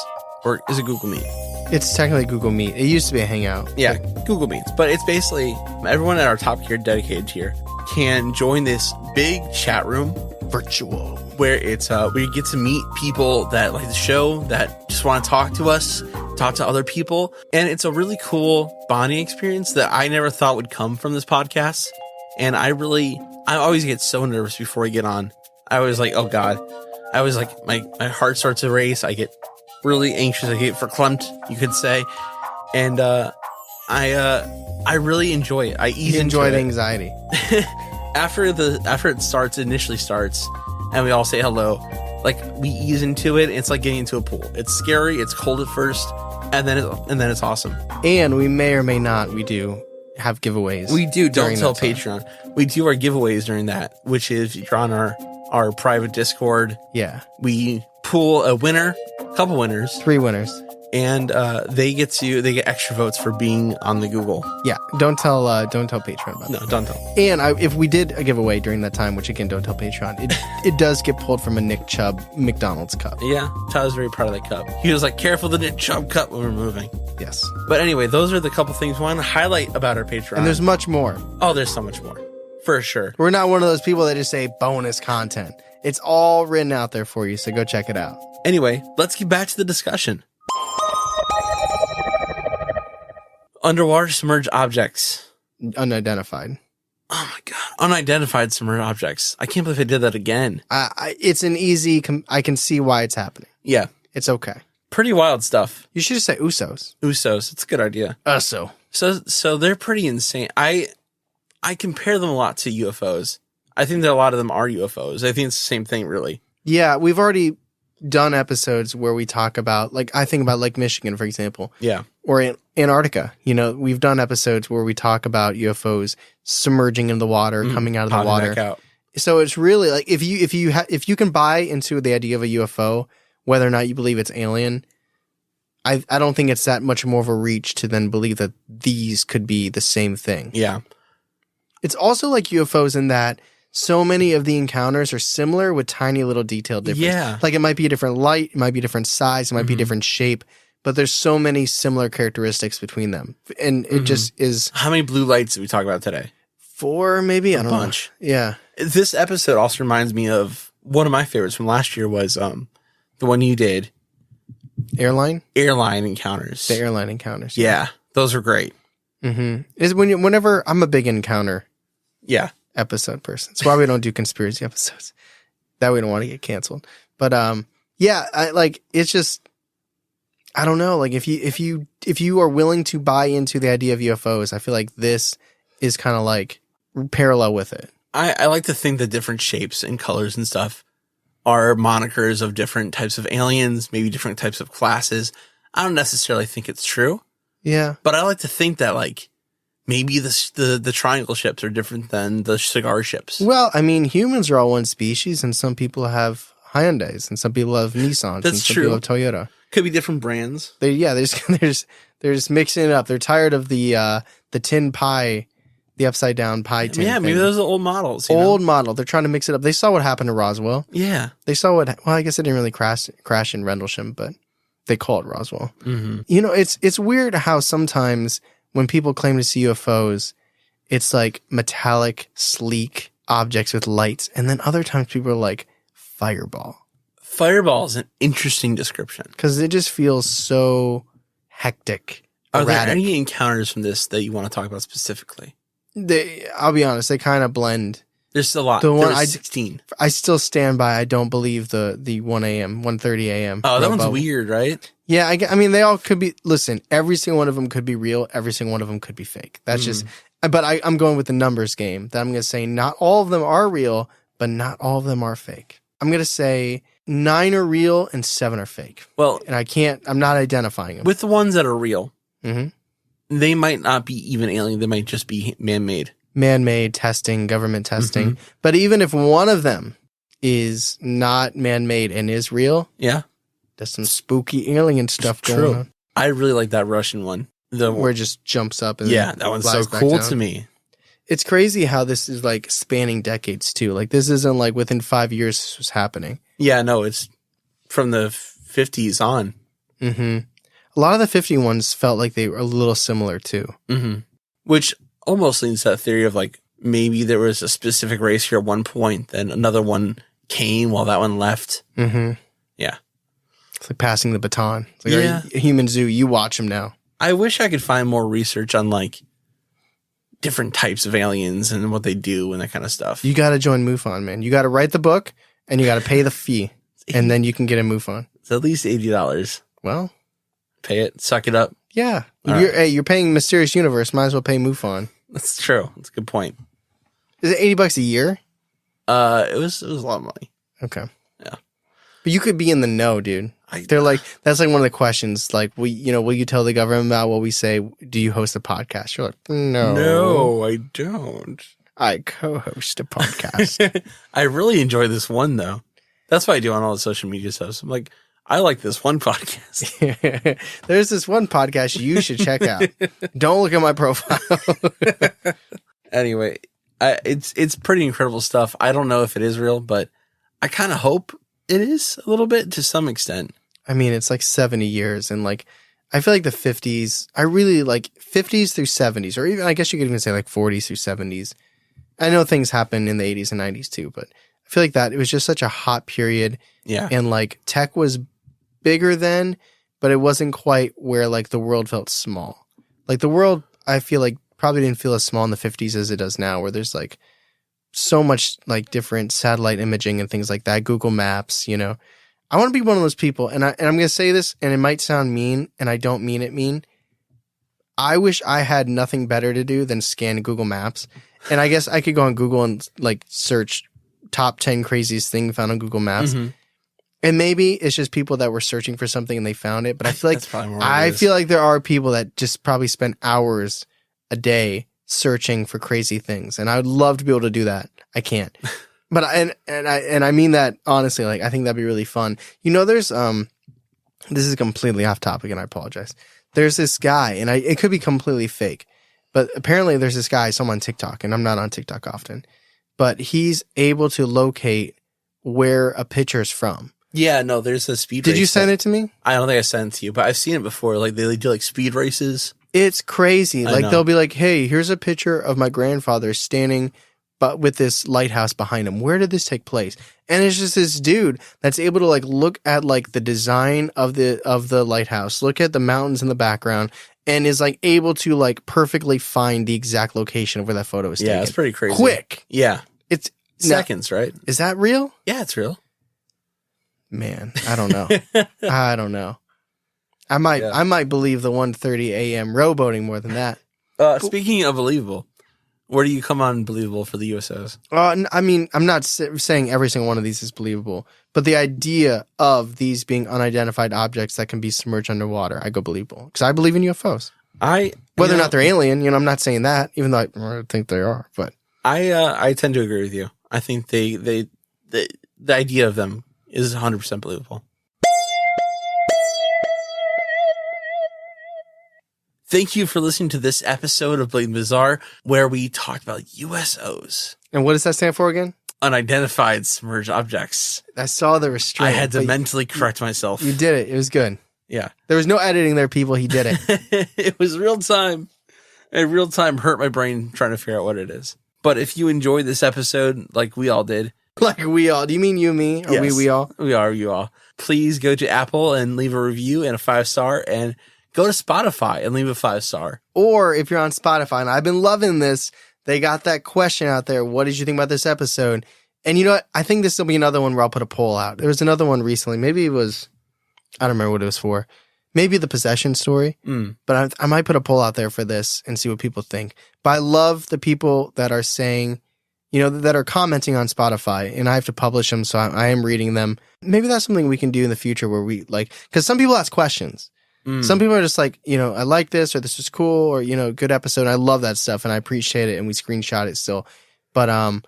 or is it Google Meet? It's technically Google Meet. It used to be a Hangout. Yeah, Google Meets. But it's basically everyone at our top tier, dedicated tier, can join this big chat room, virtual, where it's we get to meet people that like the show, that just want to talk to us, talk to other people, and it's a really cool bonding experience that I never thought would come from this podcast. And I always get so nervous before I get on. I was like, oh god, I was like, my heart starts to race. I get really anxious. I get verklempt, you could say, and I really enjoy it. I ease enjoy the it. anxiety. After it initially starts, and we all say hello, like we ease into it. It's like getting into a pool. It's scary. It's cold at first, and then it's awesome. And we may or may not. We do have giveaways. We do. Don't tell Patreon. We do our giveaways during that, which is if you're on our private Discord. Yeah, we pool a winner, couple winners, 3 winners. And they get extra votes for being on the Google. Yeah, don't tell Patreon about that. No, don't tell. And if we did a giveaway during that time, which again, don't tell Patreon, it does get pulled from a Nick Chubb McDonald's cup. Yeah, Tyler's very proud of that cup. He was like, careful the Nick Chubb cup when we're moving. Yes. But anyway, those are the couple things we want to highlight about our Patreon. And there's much more. Oh, there's so much more. For sure. We're not one of those people that just say bonus content. It's all written out there for you, so go check it out. Anyway, let's get back to the discussion. Underwater submerged objects. Unidentified. Oh my god. Unidentified submerged objects. I can't believe I did that again. It's an easy... I can see why it's happening. Yeah. It's okay. Pretty wild stuff. You should just say USOs. USOs. It's a good idea. So they're pretty insane. I compare them a lot to UFOs. I think that a lot of them are UFOs. I think it's the same thing, really. Yeah, we've already done episodes where we talk about, like, I think about Lake Michigan, for example. Yeah. Or in Antarctica. We've done episodes where we talk about UFOs submerging in the water, coming out of the water. Back out. So it's really like if you can buy into the idea of a UFO, whether or not you believe it's alien, I don't think it's that much more of a reach to then believe that these could be the same thing. Yeah. It's also like UFOs in that so many of the encounters are similar with tiny little detail difference. Yeah. Like it might be a different light, it might be a different size, it might be a different shape, but there's so many similar characteristics between them. And it just is... How many blue lights did we talk about today? 4, maybe? I don't know. Yeah. This episode also reminds me of one of my favorites from last year was the one you did. Airline encounters. The airline encounters. Yeah. Those were great. Mm-hmm. Is whenever I'm a big encounter. Yeah. Episode person. That's why we don't do conspiracy episodes. That we don't want to get canceled. But yeah, it's just I don't know. Like if you are willing to buy into the idea of UFOs, I feel like this is kind of like parallel with it. I like to think that different shapes and colors and stuff are monikers of different types of aliens, maybe different types of classes. I don't necessarily think it's true. Yeah. But I like to think that like maybe the triangle ships are different than the cigar ships. Well, I mean, humans are all one species, and some people have Hyundais, and some people have Nissans, That's and some true. people have Toyota. Could be different brands. They're just mixing it up. They're tired of the tin pie, the upside down pie tin. Yeah, maybe thing. those are old models. Old model. They're trying to mix it up. They saw what happened to Roswell. Yeah. They saw well, I guess it didn't really crash in Rendlesham, but they call it Roswell. Mm-hmm. You know, it's weird how sometimes when people claim to see UFOs, it's like metallic, sleek objects with lights, and then other times people are like fireball. Fireball is an interesting description. Because it just feels so hectic. Are erratic. there any encounters from this that you want to talk about specifically? I'll be honest, they kind of blend. There's a lot. The one There's 16. I still stand by. I don't believe the 1 a.m., 1:30 a.m. Oh, that one's bubble. weird, right? Yeah, I mean, they all could be. Listen, every single one of them could be real. Every single one of them could be fake. That's just. But I'm going with the numbers game. That I'm going to say not all of them are real, but not all of them are fake. I'm going to say 9 are real and 7 are fake. Well, And I'm not identifying them. with the ones that are real, Mhm. they might not be even alien. They might just be man-made. Man-made testing, government testing. But even if one of them is not man-made and is real, Yeah. there's some spooky alien stuff going on. I really like that Russian one. Where it just jumps up and Yeah, that one's so flies back cool down. to me. It's crazy how this is like spanning decades too. Like this isn't like within 5 years this was happening. Yeah, no, it's from the 50s on. Mm-hmm. A lot of the 50 ones felt like they were a little similar too. Mm-hmm. Which almost leads to that theory of like maybe there was a specific race here at one point, then another one came while that one left. Mm-hmm. Yeah. It's like passing the baton. It's like, Yeah. a human zoo, you watch them now. I wish I could find more research on like different types of aliens and what they do and that kind of stuff. You got to join MUFON, man. You got to write the book and you got to pay the fee and then you can get a MUFON. It's at least $80. Well, Pay it, suck it up. yeah. All You're paying Mysterious Universe. Might as well pay MUFON. That's true. That's a good point. Is it $80 a year? It was a lot of money. Okay. Yeah. But you could be in the know, dude. They're like, that's like one of the questions. Like, will you tell the government about what we say? Do you host a podcast? You're like, no. I don't. I co-host a podcast. I really enjoy this one though. That's what I do on all the social media stuff. So I'm like, I like this one podcast. There's this one podcast you should check out. Don't look at my profile. Anyway, it's pretty incredible stuff. I don't know if it is real, but I kind of hope it is a little bit to some extent. I mean, it's like 70 years and like, I feel like the 50s, I really like 50s through 70s, or even, I guess you could even say like 40s through 70s. I know things happen in the 80s and 90s too, but I feel like that it was just such a hot period. Yeah. And like tech was bigger then, but it wasn't quite where like the world felt small. Like the world, I feel like probably didn't feel as small in the 50s as it does now, where there's like so much like different satellite imaging and things like that. Google Maps, you know. I want to be one of those people, and I'm going to say this, and it might sound mean, and I don't mean it mean. I wish I had nothing better to do than scan Google Maps, and I guess I could go on Google and like search top 10 craziest thing found on Google Maps, and maybe it's just people that were searching for something and they found it. But I feel like feel like there are people that just probably spend hours a day searching for crazy things, and I would love to be able to do that. I can't. But I mean that honestly, like I think that'd be really fun. You know, there's this is completely off topic and I apologize. There's this guy, and it could be completely fake, but apparently there's this guy, someone on TikTok, and I'm not on TikTok often, but he's able to locate where a picture's from. Yeah, no, there's a speed race. Did you send it to me? I don't think I sent it to you, but I've seen it before. Like they do like speed races. It's crazy. I Like know. they'll be like, hey, here's a picture of my grandfather standing but with this lighthouse behind him. Where did this take place? And it's just this dude that's able to like look at like the design of the lighthouse, look at the mountains in the background, and is like able to like perfectly find the exact location of where that photo is taken. Yeah, it's pretty crazy. Quick. Yeah. It's Seconds, right? Is that real? Yeah, it's real. Man, I don't know. I don't know. I might believe the 1:30 a.m. rowboating more than that. Speaking of believable, where do you come on believable for the USOs? I mean, I'm not saying every single one of these is believable, but the idea of these being unidentified objects that can be submerged underwater, I go believable because I believe in UFOs. Whether or not they're alien, I'm not saying that, even though I think they are. But I tend to agree with you. I think the idea of them is 100% believable. Thank you for listening to this episode of Blatantly Bizarre, where we talked about USOs. And what does that stand for again? Unidentified Submerged Objects. I saw the restraint. I had to mentally correct myself. You did it. It was good. Yeah. There was no editing there, people. He did it. It was real time. And real time hurt my brain trying to figure out what it is. But if you enjoyed this episode, like we all did. Like we all. Do you mean you, me? Or yes, we all? We are, you all. Please go to Apple and leave a review and a 5-star, and go to Spotify and leave a 5-star. Or if you're on Spotify, and I've been loving this, they got that question out there. What did you think about this episode? And you know what? I think this will be another one where I'll put a poll out. There was another one recently. Maybe it was, I don't remember what it was for. Maybe the possession story. But I might put a poll out there for this and see what people think. But I love the people that are saying, that are commenting on Spotify, and I have to publish them, so I am reading them. Maybe that's something we can do in the future where we because some people ask questions. Some people are just like, I like this, or this was cool, or, good episode. I love that stuff and I appreciate it, and we screenshot it still. But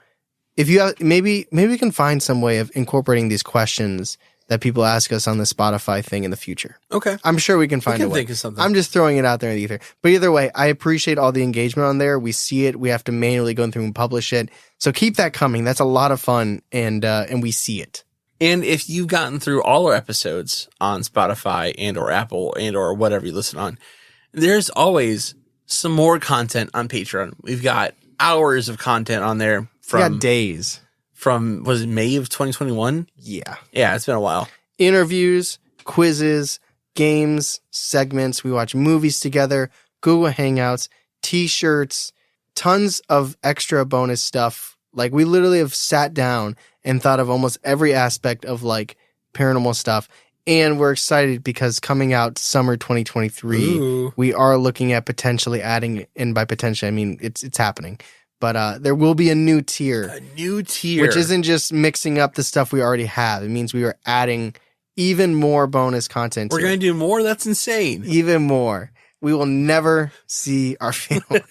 if you have, maybe we can find some way of incorporating these questions that people ask us on the Spotify thing in the future. Okay. I'm sure we can find a way. Think of something. I'm just throwing it out there in the ether. But either way, I appreciate all the engagement on there. We see it. We have to manually go through and publish it. So keep that coming. That's a lot of fun, and we see it. And if you've gotten through all our episodes on Spotify and or Apple and or whatever you listen on, there's always some more content on Patreon. We've got hours of content on there We got days. From, was it May of 2021? Yeah. Yeah, it's been a while. Interviews, quizzes, games, segments. We watch movies together, Google Hangouts, T-shirts, tons of extra bonus stuff. Like, we literally have sat down and thought of almost every aspect of paranormal stuff. And we're excited because coming out summer 2023, we are looking at potentially adding, and by potentially, I mean, it's happening. But there will be a new tier. A new tier. Which isn't just mixing up the stuff we already have. It means we are adding even more bonus content. We're going to do more? That's insane. Even more. We will never see our families.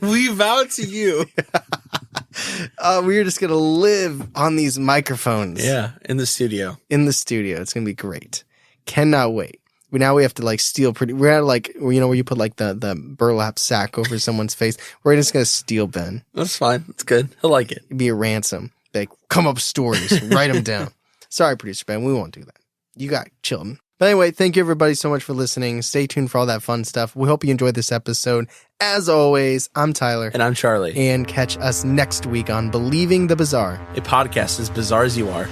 We vow to you. We're just going to live on these microphones. Yeah, in the studio. In the studio. It's going to be great. Cannot wait. Now we have to steal we're at where you put the burlap sack over someone's face. We're just going to steal Ben. That's fine. It's good. He'll like it. It'd be a ransom. Come up stories. Write them down. Sorry, producer Ben. We won't do that. You got Chilton. But anyway, thank you everybody so much for listening. Stay tuned for all that fun stuff. We hope you enjoyed this episode. As always, I'm Tyler. And I'm Charlie. And catch us next week on Believing the Bizarre, a podcast as bizarre as you are.